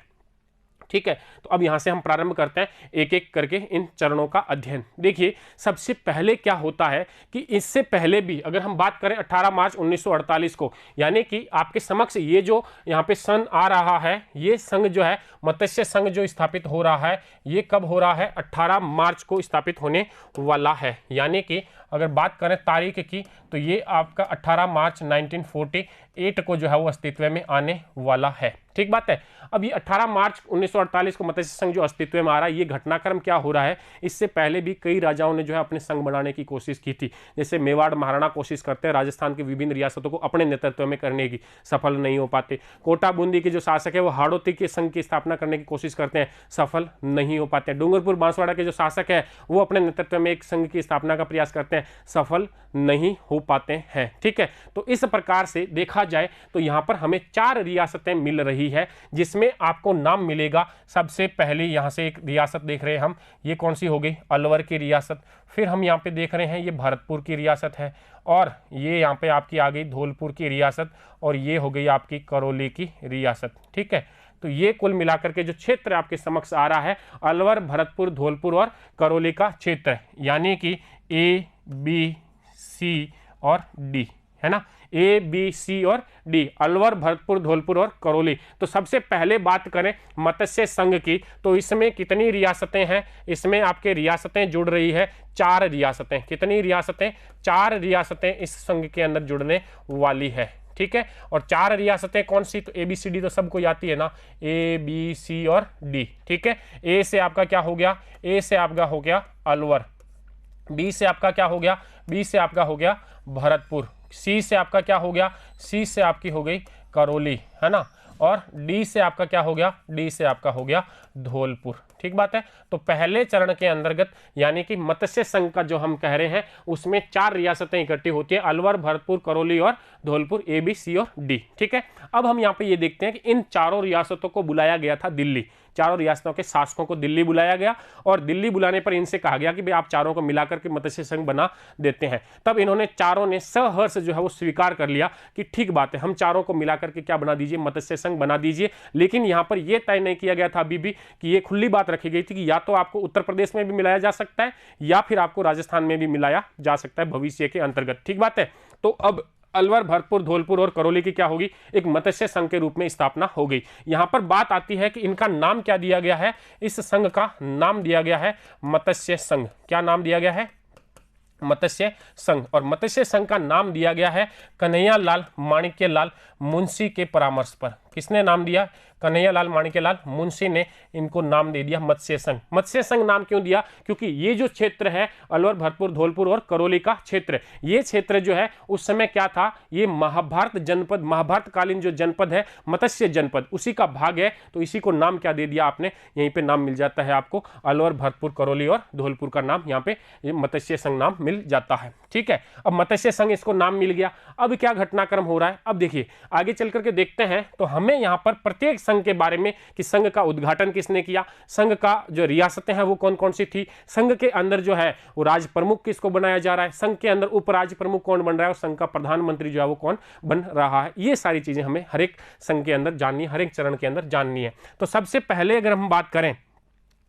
ठीक है, तो अब यहां से हम प्रारंभ करते हैं एक एक करके इन चरणों का अध्ययन। देखिए, सबसे पहले क्या होता है कि इससे पहले भी अगर हम बात करें 18 मार्च 1948 को, यानी कि आपके समक्ष ये जो यहाँ पे सन आ रहा है, ये संघ जो है मत्स्य संघ जो स्थापित हो रहा है, ये कब हो रहा है, 18 मार्च को स्थापित होने वाला है। यानी कि अगर बात करें तारीख की तो ये आपका 18 मार्च 1948 को जो है वो अस्तित्व में आने वाला है। ठीक बात है। अब ये 18 मार्च 1948 को मत्स्य संघ जो अस्तित्व में आ रहा है, ये घटनाक्रम क्या हो रहा है, इससे पहले भी कई राजाओं ने जो है अपने संघ बनाने की कोशिश की थी। जैसे मेवाड़ महाराणा कोशिश करते हैं राजस्थान की विभिन्न रियासतों को अपने नेतृत्व में करने की, सफल नहीं हो पाते। कोटा बूंदी के जो शासक है वो हाड़ौती के संघ की स्थापना करने की कोशिश करते हैं, सफल नहीं हो पाते। डूंगरपुर बांसवाड़ा के जो शासक है वो अपने नेतृत्व में एक संघ की स्थापना का प्रयास करते हैं, सफल नहीं हो पाते हैं। ठीक है, तो इस प्रकार से देखा जाए तो यहां पर हमें 4 रियासतें मिल रही है, जिसमें आपको नाम मिलेगा। सबसे पहले यहां से एक रियासत देख रहे हैं हम, ये कौन सी हो गई, अलवर की रियासत। फिर हम यहां पे देख रहे हैं ये भरतपुर की रियासत है, और ये यहां पे आपकी आ गई धौलपुर की रियासत, और ये हो गई आपकी करौली की रियासत। ठीक है, तो ये कुल मिलाकर के जो क्षेत्र आपके समक्ष आ रहा है, अलवर, भरतपुर, धौलपुर और करौली का क्षेत्र, यानी कि A, B, C और D, है ना, A, B, C और D, अलवर, भरतपुर, धौलपुर और करौली। तो सबसे पहले बात करें मत्स्य संघ की, तो इसमें कितनी रियासतें हैं, इसमें आपके रियासतें जुड़ रही है 4 रियासतें। कितनी रियासतें, 4 रियासतें इस संघ के अंदर जुड़ने वाली है। ठीक है, और 4 रियासतें कौन सी, तो ABCD तो सबको आती है ना, A, B, C और D। ठीक है, A से आपका क्या हो गया, A से आपका हो गया अलवर, B से आपका क्या हो गया, B से आपका हो गया भरतपुर, C से आपका क्या हो गया, C से आपकी हो गई करौली, है ना, और D से आपका क्या हो गया, D से आपका हो गया धौलपुर। ठीक बात है। तो पहले चरण के अंतर्गत यानी कि मत्स्य संघ का जो हम कह रहे हैं उसमें 4 रियासतें इकट्ठी होती है, अलवर, भरतपुर, करौली और धौलपुर, A, B, C और D। ठीक है, अब हम यहाँ पे ये देखते हैं कि इन 4 रियासतों को बुलाया गया था दिल्ली, 4 रियासतों के शासकों को दिल्ली बुलाया गया, और दिल्ली बुलाने पर इनसे कहा गया कि भाई आप चारों को मिलाकर के मत्स्य संघ बना देते हैं। तब इन्होंने चारों ने सहर्ष जो है वो स्वीकार कर लिया कि ठीक बात है, हम चारों को मिलाकर के क्या बना दीजिए, मत्स्य संघ बना दीजिए। लेकिन यहाँ पर यह तय नहीं किया गया था अभी भी कि ये खुली बात रखी गई थी कि या तो आपको उत्तर प्रदेश में भी मिलाया जा सकता है या फिर आपको राजस्थान में भी मिलाया जा सकता है भविष्य के अंतर्गत। ठीक बात है। तो अब अलवर, भरतपुर, धौलपुर और करौली की क्या होगी, एक मत्स्य संघ के रूप में स्थापना हो गई। यहां पर बात आती है कि इनका नाम क्या दिया गया है, इस संघ का नाम दिया गया है मत्स्य संघ। क्या नाम दिया गया है, मत्स्य संघ। और मत्स्य संघ का नाम दिया गया है कन्हैयालाल माणिक्यलाल मुंशी के परामर्श पर। किसने नाम दिया, कन्हैयालाल माणिक्यलाल मुंशी ने इनको नाम दे दिया मत्स्य संघ। मत्स्य संघ नाम क्यों दिया, क्योंकि ये जो क्षेत्र है अलवर, भरतपुर, धौलपुर और करौली का क्षेत्र, ये क्षेत्र जो है उस समय क्या था, ये महाभारत जनपद, महाभारत कालीन जो जनपद है मत्स्य जनपद, उसी का भाग है। तो इसी को नाम क्या दे दिया आपने, यहीं पे नाम मिल जाता है आपको अलवर, भरतपुर, करौली और धौलपुर का नाम यहाँ पे मत्स्य संघ नाम मिल जाता है। ठीक है, अब मत्स्य संघ इसको नाम मिल गया। अब क्या घटनाक्रम हो रहा है, अब देखिए आगे चल करके देखते हैं। तो हमें यहाँ पर प्रत्येक संघ के बारे में कि संघ का उद्घाटन किसने किया, संघ का जो रियासतें हैं वो कौन कौन सी थी, संघ के अंदर जो है वो राज प्रमुख किसको बनाया जा रहा है, संघ के अंदर उपराज्य प्रमुख कौन बन रहा है और संघ का प्रधानमंत्री जो है वो कौन बन रहा है, ये सारी चीजें हमें हर एक संघ के अंदर जाननी है, हर एक चरण के अंदर जाननी है। तो सबसे पहले अगर हम बात करें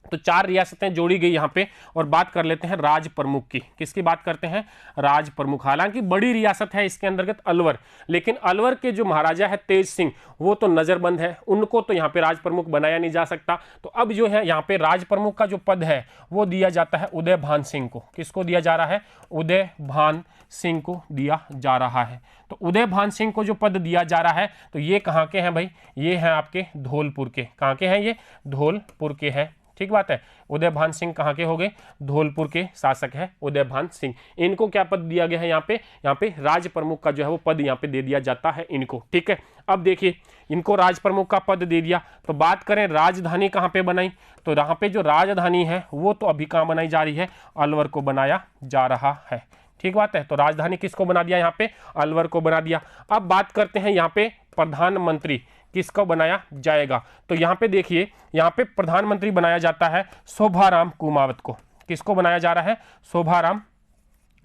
तो 4 रियासतें जोड़ी गई यहाँ पे, और बात कर लेते हैं राज प्रमुख की। किसकी बात करते हैं, राज प्रमुख। हालांकि बड़ी रियासत है इसके अंतर्गत अलवर, लेकिन अलवर के जो महाराजा है तेज सिंह वो तो नजरबंद है, उनको तो यहाँ पे राज प्रमुख बनाया नहीं जा सकता। तो अब जो है यहाँ पे राज प्रमुख का जो पद है वो दिया जाता है उदय भान सिंह को। किसको दिया जा रहा है, उदय भान सिंह को दिया जा रहा है। तो उदय भान सिंह को जो पद दिया जा रहा है, तो ये कहाँ के हैं भाई, ये हैं आपके धौलपुर के। कहाँ के हैं, ये धौलपुर के हैं। ठीक बात है। उदयभान सिंह कहाँ के हो गए, धौलपुर के शासक है उदयभान सिंह। इनको क्या पद दिया गया है यहाँ पे राज प्रमुख का जो है वो पद यहाँ पे दे दिया जाता है इनको, ठीक है। अब देखिए इनको राज प्रमुख का पद दे दिया, तो बात करें राजधानी कहाँ पे बनाई, तो यहाँ पे जो राजधानी है वो तो अभी कहाँ बनाई जा रही है, अलवर को बनाया जा रहा है, ठीक बात है। तो राजधानी किसको बना दिया, यहाँ पे अलवर को बना दिया। अब बात करते हैं यहाँ पे प्रधानमंत्री किसको बनाया जाएगा, तो यहाँ पे देखिए यहाँ पे प्रधानमंत्री बनाया जाता है शोभाराम कुमावत को। किसको बनाया जा रहा है, शोभाराम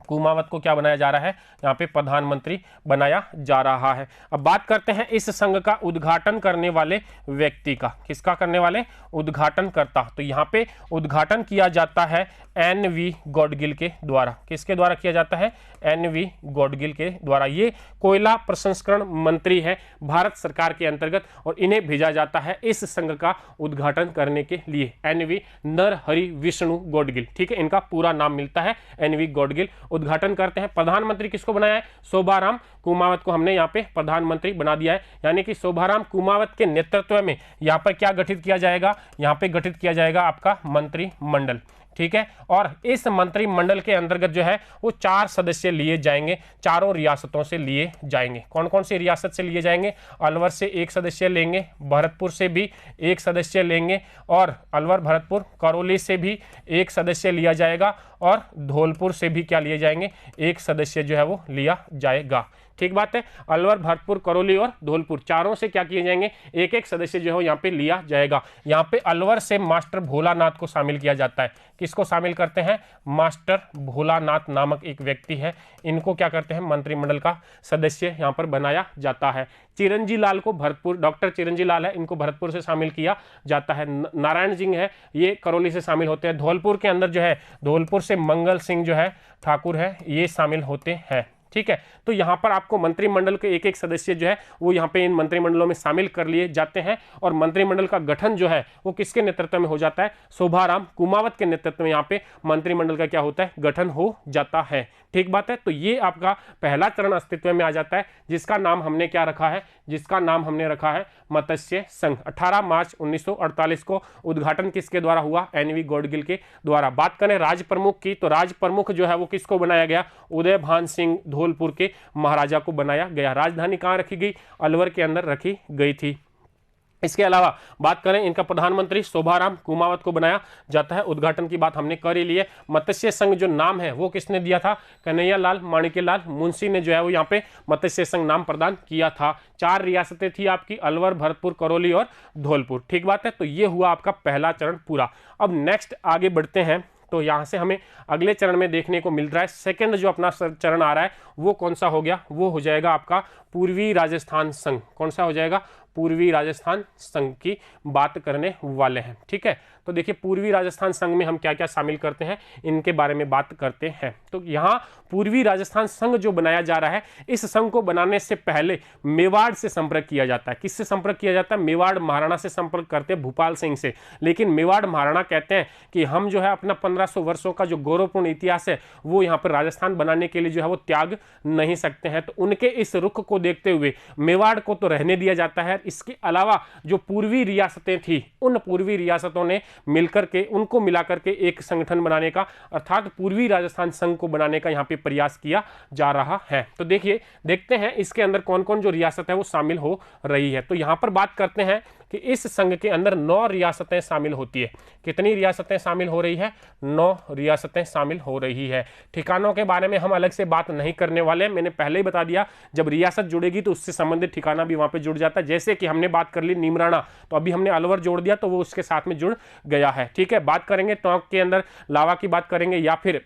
कुमावत को क्या बनाया जा रहा है, यहाँ पे प्रधानमंत्री बनाया जा रहा है। अब बात करते हैं इस संघ का उद्घाटन करने वाले व्यक्ति का, किसका करने वाले, उद्घाटन करता, तो यहाँ पे उद्घाटन किया जाता है एन.वी. गॉडगिल के द्वारा। किसके द्वारा किया जाता है, एन.वी. गॉडगिल के द्वारा। ये कोयला प्रसंस्करण मंत्री है भारत सरकार के अंतर्गत और इन्हें भेजा जाता है इस संघ का उद्घाटन करने के लिए, एन.वी. नरहरि विष्णु गॉडगिल, ठीक है, इनका पूरा नाम मिलता है एन.वी. गॉडगिल। उद्घाटन करते हैं। प्रधानमंत्री किसको बनाया है, शोभाराम कुमावत को हमने यहाँ पे प्रधानमंत्री बना दिया है, यानी कि शोभाराम कुमावत के नेतृत्व में यहाँ पर क्या गठित किया जाएगा, यहाँ पे गठित किया जाएगा आपका मंत्रिमंडल, ठीक है। और इस मंत्रिमंडल के अंतर्गत जो है वो 4 सदस्य लिए जाएंगे, चारों रियासतों से लिए जाएंगे। कौन कौन सी रियासत से लिए जाएंगे, अलवर से 1 सदस्य लेंगे, भरतपुर से भी 1 सदस्य लेंगे, और अलवर भरतपुर करौली से भी 1 सदस्य लिया जाएगा, और धौलपुर से भी क्या लिए जाएंगे, 1 सदस्य जो है वो लिया जाएगा, ठीक बात है। अलवर भरतपुर करौली और धौलपुर चारों से क्या किए जाएंगे, 1-1 सदस्य जो है यहाँ पे लिया जाएगा। यहाँ पे अलवर से मास्टर भोलानाथ को शामिल किया जाता है। किसको शामिल करते हैं, मास्टर भोलानाथ नामक एक व्यक्ति है, इनको क्या करते हैं मंत्रिमंडल का सदस्य यहाँ पर बनाया जाता है। चिरंजी लाल को भरतपुर, डॉक्टर चिरंजी लाल है, इनको भरतपुर से शामिल किया जाता है। नारायण सिंह है, ये करौली से शामिल होते हैं। धौलपुर के अंदर जो है, धौलपुर से मंगल सिंह जो है ठाकुर है, ये शामिल होते हैं, ठीक है। तो यहाँ पर आपको मंत्रिमंडल के 1-1 सदस्य जो है वो यहाँ पे इन मंत्रिमंडलों में शामिल कर लिए जाते हैं, और मंत्रिमंडल का गठन जो है वो किसके नेतृत्व में हो जाता है, शोभाराम कुमावत के नेतृत्व में यहाँ पे मंत्रिमंडल का क्या होता है, गठन हो जाता है, ठीक बात है। तो ये आपका पहला चरण अस्तित्व में आ जाता है, जिसका नाम हमने क्या रखा है, जिसका नाम हमने रखा है मत्स्य संघ। 18 मार्च 1948 को उद्घाटन किसके द्वारा हुआ, एन.वी. गॉडगिल के द्वारा। बात करें राज प्रमुख की, तो राज प्रमुख जो है वो किसको बनाया गया, उदयभान सिंह धौलपुर के महाराजा को बनाया गया। राजधानी कहाँ रखी गई, अलवर के अंदर रखी गई थी। इसके अलावा बात करें इनका प्रधानमंत्री शोभाराम कुमावत को बनाया जाता है। उद्घाटन की बात हमने कर ही ली है। मत्स्य संघ जो नाम है वो किसने दिया था, कन्हैयालाल माणिक्यलाल मुंशी ने जो है वो यहाँ पे मत्स्य संघ नाम प्रदान किया था। 4 रियासतें थी आपकी, अलवर भरतपुर करौली और धौलपुर, ठीक बात है। तो ये हुआ आपका पहला चरण पूरा। अब नेक्स्ट आगे बढ़ते हैं, तो यहाँ से हमें अगले चरण में देखने को मिल रहा है सेकंड जो अपना चरण आ रहा है वो कौन सा हो गया, वो हो जाएगा आपका पूर्वी राजस्थान संघ। कौन सा हो जाएगा, पूर्वी राजस्थान संघ की बात करने वाले हैं, ठीक है। तो देखिए पूर्वी राजस्थान संघ में हम क्या क्या शामिल करते हैं, इनके बारे में बात करते हैं। तो यहाँ पूर्वी राजस्थान संघ जो बनाया जा रहा है, इस संघ को बनाने से पहले मेवाड़ से संपर्क किया जाता है। किससे संपर्क किया जाता है, मेवाड़ महाराणा से संपर्क करते हैं, भूपाल सिंह से। लेकिन मेवाड़ महाराणा कहते हैं कि हम जो है अपना 1500 वर्षों का जो गौरवपूर्ण इतिहास है वो यहाँ पर राजस्थान बनाने के लिए जो है वो त्याग नहीं सकते हैं। तो उनके इस रुख को देखते हुए मेवाड़ को तो रहने दिया जाता है। इसके अलावा जो पूर्वी रियासतें थी, उन पूर्वी रियासतों ने मिलकर के, उनको मिलाकर के एक संगठन बनाने का, अर्थात पूर्वी राजस्थान संघ को बनाने का यहाँ पे प्रयास किया जा रहा है। तो देखिए, देखते हैं इसके अंदर कौन कौन जो रियासत है वो शामिल हो रही है। तो यहाँ पर बात करते हैं कि इस संघ के अंदर 9 रियासतें शामिल होती है। कितनी रियासतें शामिल हो रही है, 9 रियासतें शामिल हो रही है। ठिकानों के बारे में हम अलग से बात नहीं करने वाले, मैंने पहले ही बता दिया, जब रियासत जुड़ेगी तो उससे संबंधित ठिकाना भी वहां पे जुड़ जाता है। जैसे कि हमने बात कर ली नीमराणा, तो अभी हमने अलवर जोड़ दिया तो वो उसके साथ में जुड़ गया है, ठीक है। बात करेंगे टोंक के अंदर लावा की बात करेंगे, या फिर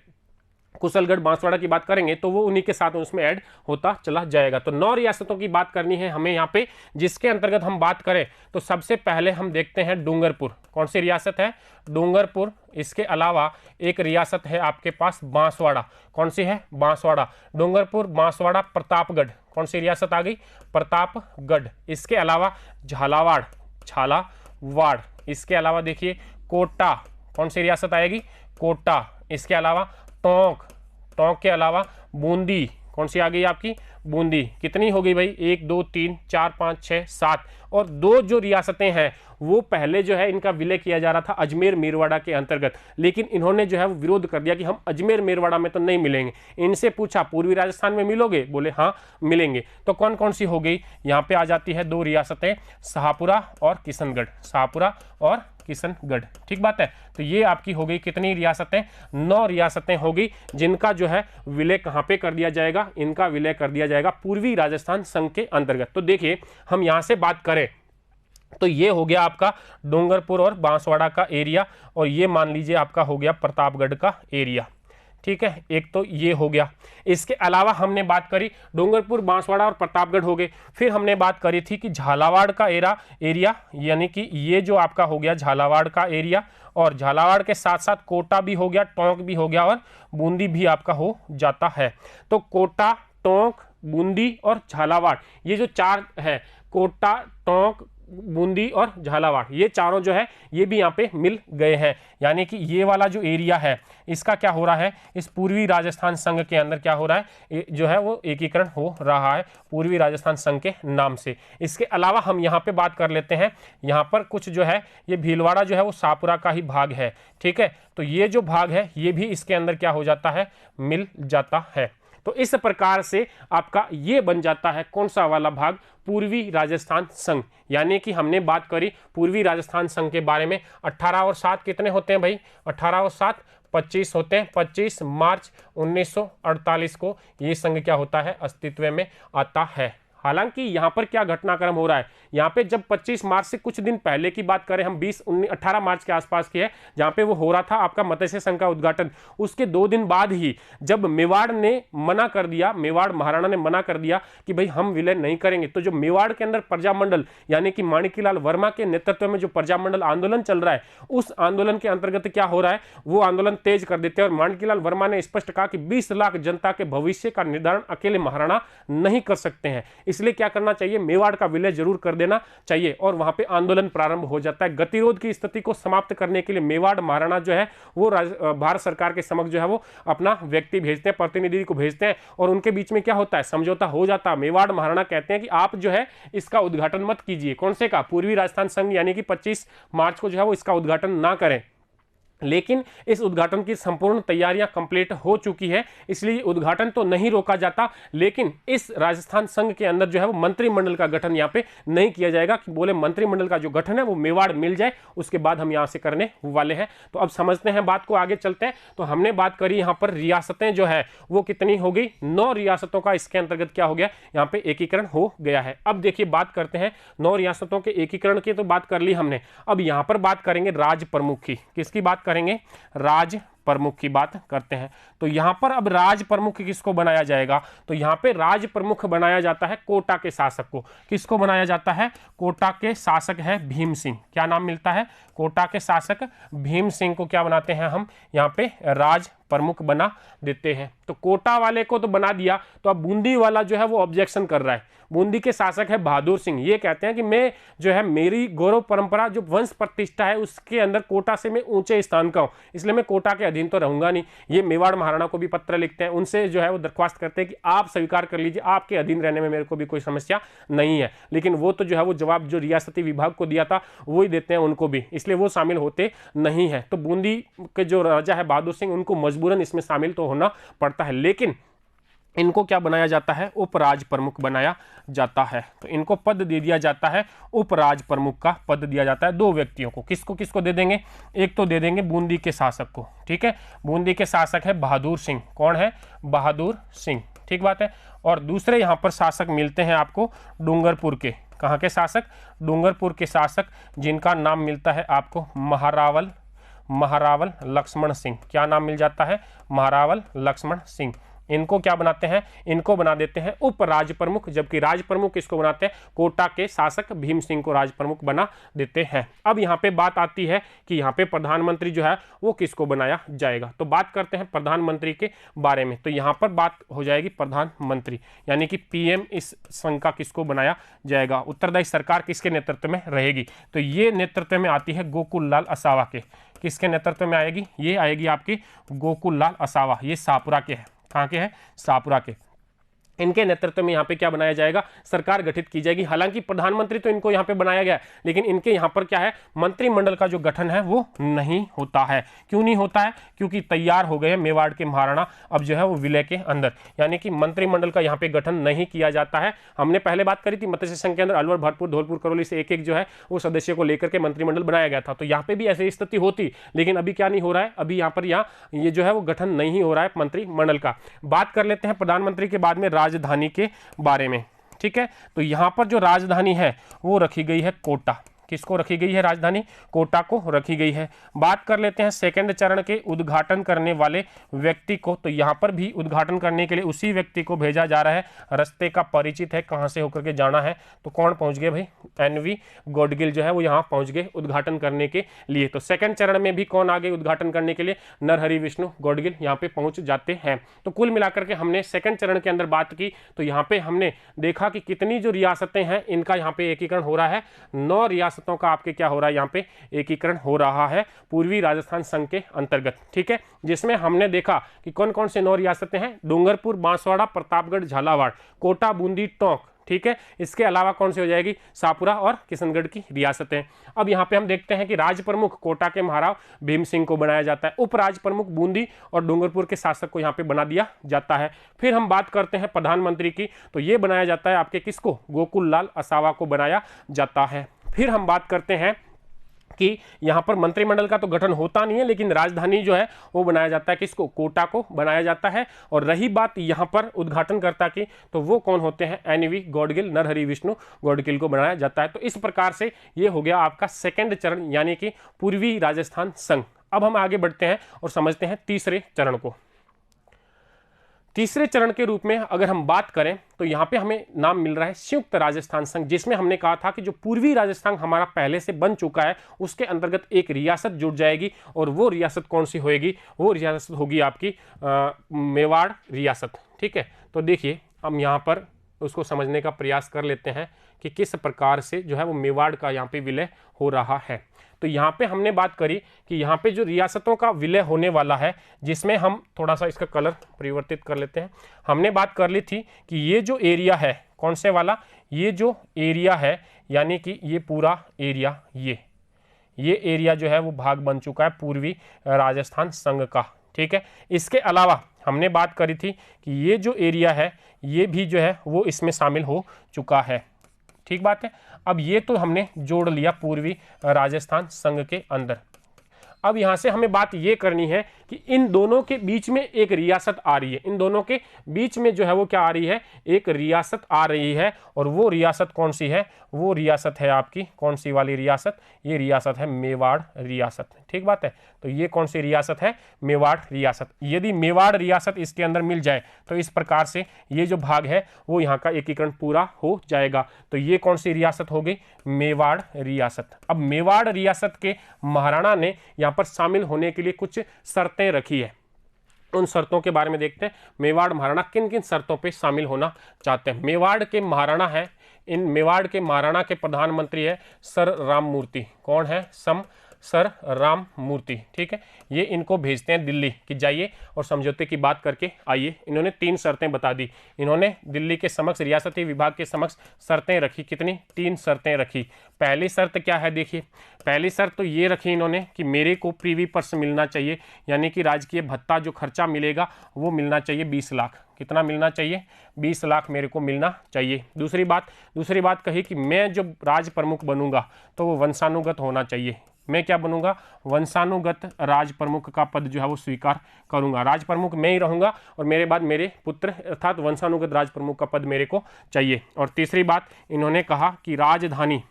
कुशलगढ़ बांसवाड़ा की बात करेंगे तो वो उन्हीं के साथ उसमें ऐड होता चला जाएगा। तो 9 रियासतों की बात करनी है हमें यहाँ पे, जिसके अंतर्गत हम बात करें तो सबसे पहले हम देखते हैं डूंगरपुर। कौन सी रियासत है, डूंगरपुर। इसके अलावा एक रियासत है आपके पास बांसवाड़ा। कौन सी है, बांसवाड़ा। डूंगरपुर, बांसवाड़ा, प्रतापगढ़। कौन सी रियासत आ गई, प्रतापगढ़। इसके अलावा झालावाड़, झालावाड़। इसके अलावा देखिए कोटा, कौन सी रियासत आएगी, कोटा। इसके अलावा टोंक, टोंक के अलावा बूंदी। कौन सी आ गई आपकी, बूंदी, कितनी हो गई भाई 1 2 3 4 5 6 7, और 2 जो रियासतें हैं वो पहले जो है इनका विलय किया जा रहा था अजमेर मेरवाड़ा के अंतर्गत, लेकिन इन्होंने जो है वो विरोध कर दिया कि हम अजमेर मेरवाड़ा में तो नहीं मिलेंगे। इनसे पूछा पूर्वी राजस्थान में मिलोगे, बोले हाँ मिलेंगे। तो कौन कौन सी हो गई, यहाँ पे आ जाती है 2 रियासतें, शाहपुरा और किशनगढ़, शाहपुरा और किशनगढ़, ठीक बात है। तो ये आपकी हो गई कितनी रियासतें, 9 रियासतें होगी जिनका जो है विलय कहाँ पे कर दिया जाएगा, इनका विलय कर दिया जाएगा पूर्वी राजस्थान संघ के अंतर्गत। तो देखिए हम यहाँ से बात करें तो ये हो गया आपका डूंगरपुर और बांसवाड़ा का एरिया, और ये मान लीजिए आपका हो गया प्रतापगढ़ का एरिया, ठीक है। एक तो ये हो गया। इसके अलावा हमने बात करी डूंगरपुर, बांसवाड़ा और प्रतापगढ़ हो गए। फिर हमने बात करी थी कि झालावाड़ का एरिया, यानी कि ये जो आपका हो गया झालावाड़ का एरिया, और झालावाड़ के साथ साथ कोटा भी हो गया, टोंक भी हो गया, और बूंदी भी आपका हो जाता है। तो कोटा, टोंक, बूंदी और झालावाड़, ये जो 4 है, कोटा, टोंक, बूंदी और झालावाड़, ये चारों जो है ये भी यहाँ पे मिल गए हैं। यानी कि ये वाला जो एरिया है इसका क्या हो रहा है, इस पूर्वी राजस्थान संघ के अंदर क्या हो रहा है, जो है वो एकीकरण हो रहा है पूर्वी राजस्थान संघ के नाम से। इसके अलावा हम यहाँ पे बात कर लेते हैं, यहाँ पर कुछ जो है ये भीलवाड़ा जो है वो शाहपुरा का ही भाग है, ठीक है। तो ये जो भाग है ये भी इसके अंदर क्या हो जाता है, मिल जाता है। तो इस प्रकार से आपका ये बन जाता है कौन सा वाला भाग, पूर्वी राजस्थान संघ। यानी कि हमने बात करी पूर्वी राजस्थान संघ के बारे में, 18 और 7 कितने होते हैं भाई, 18 और 7 25 होते हैं। 25 मार्च 1948 को ये संघ क्या होता है, अस्तित्व में आता है। हालांकि यहाँ पर क्या घटनाक्रम हो रहा है, यहाँ पे जब 25 मार्च से कुछ दिन पहले की बात करें हम, 18 मार्च के आसपास की है, जहाँ पे वो हो रहा था आपका मत्स्य संघ का उद्घाटन। उसके 2 दिन बाद ही जब मेवाड़ ने मना कर दिया, मेवाड़ महाराणा ने मना कर दिया कि भाई हम विलय नहीं करेंगे, तो जो मेवाड़ के अंदर प्रजामंडल यानी कि माणिक्यलाल वर्मा के नेतृत्व में जो प्रजामंडल आंदोलन चल रहा है, उस आंदोलन के अंतर्गत क्या हो रहा है, वो आंदोलन तेज कर देते हैं। और माणिक्यलाल वर्मा ने स्पष्ट कहा कि 20 लाख जनता के भविष्य का निर्धारण अकेले महाराणा नहीं कर सकते हैं, इसलिए क्या करना चाहिए, मेवाड़ का विलय जरूर कर देना चाहिए। और वहां पे आंदोलन प्रारंभ हो जाता है। गतिरोध की स्थिति को समाप्त करने के लिए मेवाड़ महाराणा जो है वो भारत सरकार के समक्ष जो है वो अपना व्यक्ति भेजते हैं, प्रतिनिधि को भेजते हैं, और उनके बीच में क्या होता है, समझौता हो जाता है। मेवाड़ महाराणा कहते हैं कि आप जो है इसका उद्घाटन मत कीजिए, कौन से का, पूर्वी राजस्थान संघ, यानी कि 25 मार्च को जो है वो इसका उद्घाटन ना करें। लेकिन इस उद्घाटन की संपूर्ण तैयारियां कंप्लीट हो चुकी है, इसलिए उद्घाटन तो नहीं रोका जाता, लेकिन इस राजस्थान संघ के अंदर जो है वो मंत्रिमंडल का गठन यहां पे नहीं किया जाएगा कि बोले मंत्रिमंडल का जो गठन है वो मेवाड़ मिल जाए, उसके बाद हम यहां से करने वाले हैं। तो अब समझते हैं बात को, आगे चलते हैं। तो हमने बात करी यहां पर रियासतें जो है वो कितनी हो गई, 9 रियासतों का इसके अंतर्गत क्या हो गया, यहां पर एकीकरण हो गया है। अब देखिए बात करते हैं 9 रियासतों के एकीकरण की, तो बात कर ली हमने। अब यहां पर बात करेंगे राज प्रमुख की, किसकी बात करेंगे, राज प्रमुख की बात करते हैं। तो यहां पर अब राज प्रमुख किसको बनाया जाएगा, तो यहां पे राज प्रमुख बनाया जाता है कोटा के शासक को। किसको बनाया जाता है, कोटा के शासक है भीम सिंह। क्या नाम मिलता है, कोटा के शासक भीम सिंह को क्या बनाते हैं हम, यहां पे राज प्रमुख बना देते हैं। तो कोटा वाले को तो बना दिया, तो अब बूंदी वाला जो है वो ऑब्जेक्शन कर रहा है। बूंदी के शासक है बहादुर सिंह, ये कहते हैं कि मैं जो है मेरी गौरव परंपरा जो वंश प्रतिष्ठा है उसके अंदर कोटा से मैं ऊंचे स्थान का हूं, इसलिए मैं कोटा के अधीन तो रहूंगा नहीं। ये मेवाड़ महाराणा को भी पत्र लिखते हैं, उनसे जो है वो दरख्वास्त करते हैं कि आप स्वीकार कर लीजिए, आपके अधीन रहने में मेरे को भी कोई समस्या नहीं है। लेकिन वो तो जो है वो जवाब जो रियासती विभाग को दिया था वो ही देते हैं उनको भी, इसलिए वो शामिल होते नहीं है। तो बूंदी के जो राजा है बहादुर सिंह, उनको मजबूरन इसमें शामिल तो होना पड़ता है, लेकिन इनको क्या बनाया जाता है, उपराज प्रमुख बनाया जाता है। तो इनको पद दे दिया जाता है, उपराज प्रमुख का पद दिया जाता है 2 व्यक्तियों को। किसको किसको दे देंगे, एक तो दे देंगे बूंदी के शासक को, ठीक है। बूंदी के शासक है बहादुर सिंह, कौन है, बहादुर सिंह, ठीक बात है। और दूसरे यहाँ पर शासक मिलते हैं आपको डूंगरपुर के, कहाँ के शासक, डूंगरपुर के शासक, जिनका नाम मिलता है आपको महारावल लक्ष्मण सिंह। क्या नाम मिल जाता है, महारावल लक्ष्मण सिंह। इनको क्या बनाते हैं, इनको बना देते हैं उप राज प्रमुख, जबकि राज प्रमुख किसको बनाते हैं, कोटा के शासक भीम सिंह को राज प्रमुख बना देते हैं। अब यहाँ पे बात आती है कि यहाँ पे प्रधानमंत्री जो है वो किसको बनाया जाएगा। तो बात करते हैं प्रधानमंत्री के बारे में। तो यहाँ पर बात हो जाएगी प्रधानमंत्री, यानी कि पीएम इस संघ का किसको बनाया जाएगा, उत्तरदायी सरकार किसके नेतृत्व में रहेगी। तो ये नेतृत्व में आती है गोकुल लाल असावा के। किसके नेतृत्व में आएगी, ये आएगी आपकी गोकुल लाल असावा। ये शाहपुरा के है, कहाँ के हैं, शाहपुरा के। इनके नेतृत्व में यहाँ पे क्या बनाया जाएगा, सरकार गठित की जाएगी। हालांकि प्रधानमंत्री तो इनको यहाँ पे बनाया गया है, लेकिन इनके यहाँ पर क्या है, मंत्रिमंडल का जो गठन है वो नहीं होता है। क्यों नहीं होता है, क्योंकि तैयार हो गए हैं मेवाड़ के महाराणा अब जो है वो विलय के अंदर, यानी कि मंत्रिमंडल का यहाँ पे गठन नहीं किया जाता है। हमने पहले बात करी थी मत्स्य संघ के अंदर अलवर, भरतपुर, धौलपुर, करौली से एक एक जो है वो सदस्य को लेकर के मंत्रिमंडल बनाया गया था, तो यहाँ पे भी ऐसी स्थिति होती, लेकिन अभी क्या नहीं हो रहा है, अभी यहाँ पर ये जो है वो गठन नहीं हो रहा है मंत्रिमंडल का। बात कर लेते हैं प्रधानमंत्री के बाद में राजधानी के बारे में, ठीक है। तो यहां पर जो राजधानी है वो रखी गई है कोटा। किसको रखी गई है राजधानी, कोटा को रखी गई है। बात कर लेते हैं सेकंड चरण के उद्घाटन करने वाले व्यक्ति को, तो यहां पर भी उद्घाटन करने के लिए उसी व्यक्ति को भेजा जा रहा है, रास्ते का परिचित है, कहां से होकर के जाना है, तो कौन पहुंच गए भाई, एनवी गॉडगिल जो है वो यहां पहुंच गए उद्घाटन करने के लिए। तो सेकंड चरण में भी कौन आ गए उद्घाटन करने के लिए, नरहरि विष्णु गॉडगिल यहाँ पे पहुंच जाते हैं। तो कुल मिलाकर के हमने सेकंड चरण के अंदर बात की, तो यहाँ पे हमने देखा कि कितनी जो रियासतें हैं इनका यहाँ पे एकीकरण हो रहा है, 9 रियासतों का आपके क्या हो रहा है, यहाँ पे एकीकरण हो रहा है पूर्वी राजस्थान संघ के अंतर्गत, ठीक है। जिसमें हमने देखा कि कौन कौन से 9 रियासतें हैं, डूंगरपुर, बांसवाड़ा, प्रतापगढ़, झालावाड़, कोटा, बूंदी, टोंक, ठीक है। इसके अलावा कौन सी हो जाएगी, सापुरा और किशनगढ़ की रियासतें। अब यहाँ पे हम देखते हैं कि राज प्रमुख कोटा के महाराव भीम सिंह को बनाया जाता है, उपराज प्रमुख बूंदी और डूंगरपुर के शासक को यहाँ पे बना दिया जाता है। फिर हम बात करते हैं प्रधानमंत्री की, तो ये बनाया जाता है आपके किसको, गोकुल लाल असावा को बनाया जाता है। फिर हम बात करते हैं कि यहां पर मंत्रिमंडल का तो गठन होता नहीं है, लेकिन राजधानी जो है वो बनाया जाता है किसको, कोटा को बनाया जाता है। और रही बात यहां पर उद्घाटनकर्ता की, तो वो कौन होते हैं, एनवी गॉडगिल, नरहरि विष्णु गॉडगिल को बनाया जाता है। तो इस प्रकार से ये हो गया आपका सेकंड चरण, यानी कि पूर्वी राजस्थान संघ। अब हम आगे बढ़ते हैं और समझते हैं तीसरे चरण को। तीसरे चरण के रूप में अगर हम बात करें तो यहाँ पे हमें नाम मिल रहा है संयुक्त राजस्थान संघ, जिसमें हमने कहा था कि जो पूर्वी राजस्थान हमारा पहले से बन चुका है उसके अंतर्गत एक रियासत जुड़ जाएगी, और वो रियासत कौन सी होएगी, वो रियासत होगी आपकी मेवाड़ रियासत, ठीक है। तो देखिए हम यहाँ पर उसको समझने का प्रयास कर लेते हैं कि किस प्रकार से जो है वो मेवाड़ का यहाँ पे विलय हो रहा है। तो यहाँ पे हमने बात करी कि यहाँ पे जो रियासतों का विलय होने वाला है, जिसमें हम थोड़ा सा इसका कलर परिवर्तित कर लेते हैं। हमने बात कर ली थी कि ये जो एरिया है, कौन से वाला, ये जो एरिया है, यानी कि ये पूरा एरिया, ये एरिया जो है वो भाग बन चुका है पूर्वी राजस्थान संघ का, ठीक है। इसके अलावा हमने बात करी थी कि ये जो एरिया है ये भी जो है वो इसमें शामिल हो चुका है, ठीक बात है। अब ये तो हमने जोड़ लिया पूर्वी राजस्थान संघ के अंदर। अब यहां से हमें बात ये करनी है कि इन दोनों के बीच में एक रियासत आ रही है, इन दोनों के बीच में जो है वो क्या आ रही है, एक रियासत आ रही है। और वो रियासत कौन सी है, वो रियासत है आपकी कौन सी वाली रियासत, ये रियासत है मेवाड़ रियासत, ठीक बात है। तो ये कौन सी रियासत है, मेवाड़ रियासत। यदि मेवाड़ रियासत इसके अंदर मिल जाए तो इस प्रकार से ये जो भाग है वो यहाँ का एकीकरण पूरा हो जाएगा। तो ये कौन सी रियासत हो गई, मेवाड़ रियासत। अब मेवाड़ रियासत के महाराणा ने यहाँ पर शामिल होने के लिए कुछ शर्तें रखी है, उन शर्तों के बारे में देखते हैं। मेवाड़ महाराणा किन किन शर्तों पे शामिल होना चाहते हैं। मेवाड़ के महाराणा है, इन मेवाड़ के महाराणा के प्रधानमंत्री है सर राममूर्ति। कौन है, सर राममूर्ति, ठीक है। ये इनको भेजते हैं दिल्ली कि जाइए और समझौते की बात करके आइए। इन्होंने 3 शर्तें बता दी, इन्होंने दिल्ली के समक्ष, रियासती विभाग के समक्ष शर्तें रखी। कितनी, 3 शर्तें रखी। पहली शर्त क्या है, देखिए पहली शर्त तो ये रखी इन्होंने कि मेरे को प्रीवी पर्स मिलना चाहिए, यानी कि राजकीय भत्ता जो खर्चा मिलेगा वो मिलना चाहिए 20 लाख। कितना मिलना चाहिए, 20 लाख मेरे को मिलना चाहिए। दूसरी बात कही कि मैं जब राज प्रमुख बनूंगा तो वो वंशानुगत होना चाहिए। मैं क्या बनूंगा, वंशानुगत राज प्रमुख का पद जो है वो स्वीकार करूंगा। राज प्रमुख मैं ही रहूंगा और मेरे बाद मेरे पुत्र अर्थात वंशानुगत राज प्रमुख का पद मेरे को चाहिए। और तीसरी बात इन्होंने कहा कि राजधानी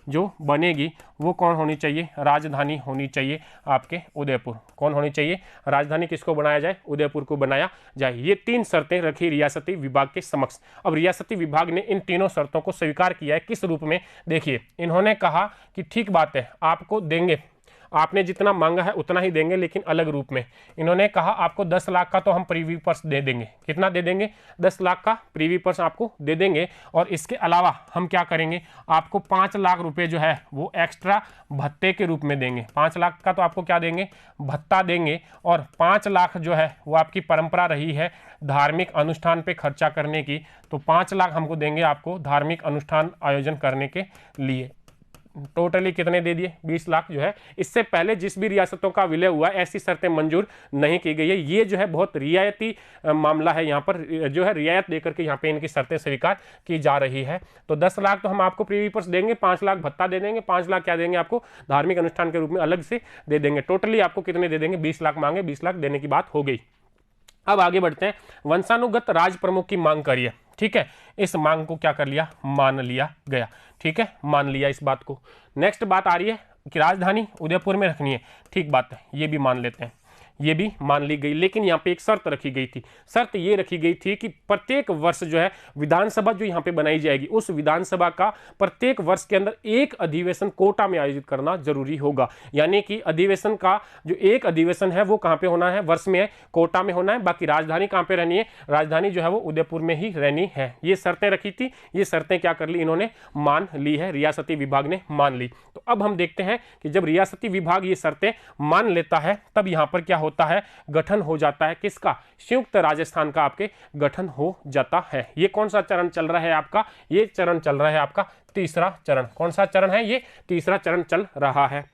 जो बनेगी वो कौन होनी चाहिए, राजधानी होनी चाहिए आपके उदयपुर। कौन होनी चाहिए, राजधानी किसको बनाया जाए, उदयपुर को बनाया जाए। ये 3 शर्तें रखी रियासती विभाग के समक्ष। अब रियासती विभाग ने इन तीनों शर्तों को स्वीकार किया है। किस रूप में, देखिए इन्होंने कहा कि ठीक बात है आपको देंगे, आपने जितना मांगा है उतना ही देंगे, लेकिन अलग रूप में। इन्होंने कहा आपको 10 लाख का तो हम प्रीव्यू पर्स दे देंगे। कितना दे देंगे? 10 लाख का प्रीव्यू पर्स आपको दे देंगे, और इसके अलावा हम क्या करेंगे, आपको 5 लाख रुपए जो है वो एक्स्ट्रा भत्ते के रूप में देंगे। 5 लाख का तो आपको क्या देंगे? भत्ता देंगे। और 5 लाख जो है वो आपकी परंपरा रही है धार्मिक अनुष्ठान पे खर्चा करने की, तो 5 लाख हमको देंगे आपको धार्मिक अनुष्ठान आयोजन करने के लिए। टोटली कितने दे दिए? 20 लाख जो है। इससे पहले जिस भी रियासतों का विलय हुआ ऐसी शर्तें मंजूर नहीं की गई है। ये जो है बहुत रियायती मामला है, यहाँ पर जो है रियायत देकर के यहाँ पे इनकी शर्तें स्वीकार की जा रही है। तो 10 लाख तो हम आपको प्रीव्यू पर्स देंगे, 5 लाख भत्ता दे देंगे, 5 लाख क्या देंगे आपको? धार्मिक अनुष्ठान के रूप में अलग से दे देंगे। टोटली आपको कितने दे देंगे? 20 लाख मांगे, 20 लाख देने की बात हो गई। अब आगे बढ़ते हैं। वंशानुगत राज प्रमुख की मांग करिए। ठीक है, इस मांग को क्या कर लिया? मान लिया गया। ठीक है, मान लिया इस बात को। नेक्स्ट बात आ रही है कि राजधानी उदयपुर में रखनी है। ठीक बात है, ये भी मान लेते हैं, ये भी मान ली गई। लेकिन यहाँ पे एक शर्त रखी गई थी। शर्त ये रखी गई थी कि प्रत्येक वर्ष जो है विधानसभा जो यहाँ पे बनाई जाएगी, उस विधानसभा का प्रत्येक वर्ष के अंदर एक अधिवेशन कोटा में आयोजित करना जरूरी होगा। यानी कि अधिवेशन का जो एक अधिवेशन है वो कहाँ पे होना है? वर्ष में है, कोटा में होना है। बाकी राजधानी कहाँ पे रहनी है? राजधानी जो है वो उदयपुर में ही रहनी है। ये शर्तें रखी थी, ये शर्तें क्या कर ली इन्होंने? मान ली है, रियासती विभाग ने मान ली। तो अब हम देखते हैं कि जब रियासती विभाग ये शर्तें मान लेता है तब यहाँ पर क्या होता है? गठन हो जाता है किसका? संयुक्त राजस्थान का आपके गठन हो जाता है। ये कौन सा चरण चल रहा है आपका? ये चरण चल रहा है आपका तीसरा चरण। कौन सा चरण है? ये तीसरा चरण चल रहा है।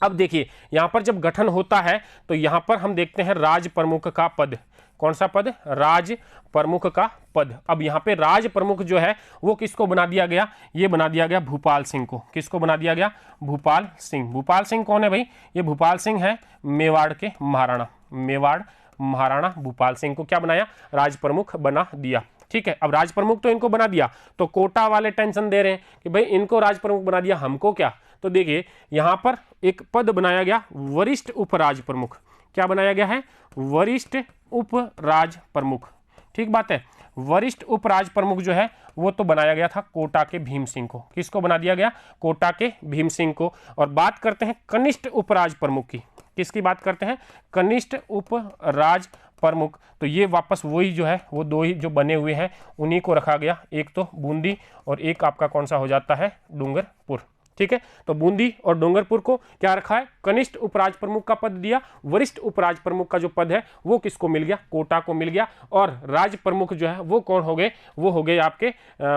अब देखिए यहां पर जब गठन होता है तो यहां पर हम देखते हैं राज प्रमुख का पद। कौन सा पद? राज प्रमुख का पद। अब यहाँ पे राज प्रमुख जो है वो किसको बना दिया गया? ये बना दिया गया भूपाल सिंह को। किसको बना दिया गया? भूपाल सिंह। भूपाल सिंह कौन है भाई? ये भूपाल सिंह है मेवाड़ के महाराणा। मेवाड़ महाराणा भूपाल सिंह को क्या बनाया? राज प्रमुख बना दिया। ठीक है, अब राज प्रमुख तो इनको बना दिया, तो कोटा वाले टेंशन दे रहे हैं कि भाई इनको राज प्रमुख बना दिया, हमको क्या? तो देखिए यहां पर एक पद बनाया गया वरिष्ठ उपराज प्रमुख। क्या बनाया गया है? वरिष्ठ उपराज प्रमुख। ठीक बात है। वरिष्ठ उपराज प्रमुख जो है वो तो बनाया गया था कोटा के भीम सिंह को। किसको बना दिया गया? कोटा के भीम सिंह को। और बात करते हैं कनिष्ठ उपराज प्रमुख की। किसकी बात करते हैं? कनिष्ठ उपराज प्रमुख। तो ये वापस वही जो है वो दो ही जो बने हुए हैं उन्हीं को रखा गया। एक तो बूंदी और एक आपका कौन सा हो जाता है? डूंगरपुर। ठीक है, तो बूंदी और डूंगरपुर को क्या रखा है? कनिष्ठ उपराज प्रमुख का पद दिया। वरिष्ठ उपराज प्रमुख का जो पद है वो किसको मिल गया? कोटा को मिल गया। और राज प्रमुख जो है वो कौन हो गए? वो हो गए आपके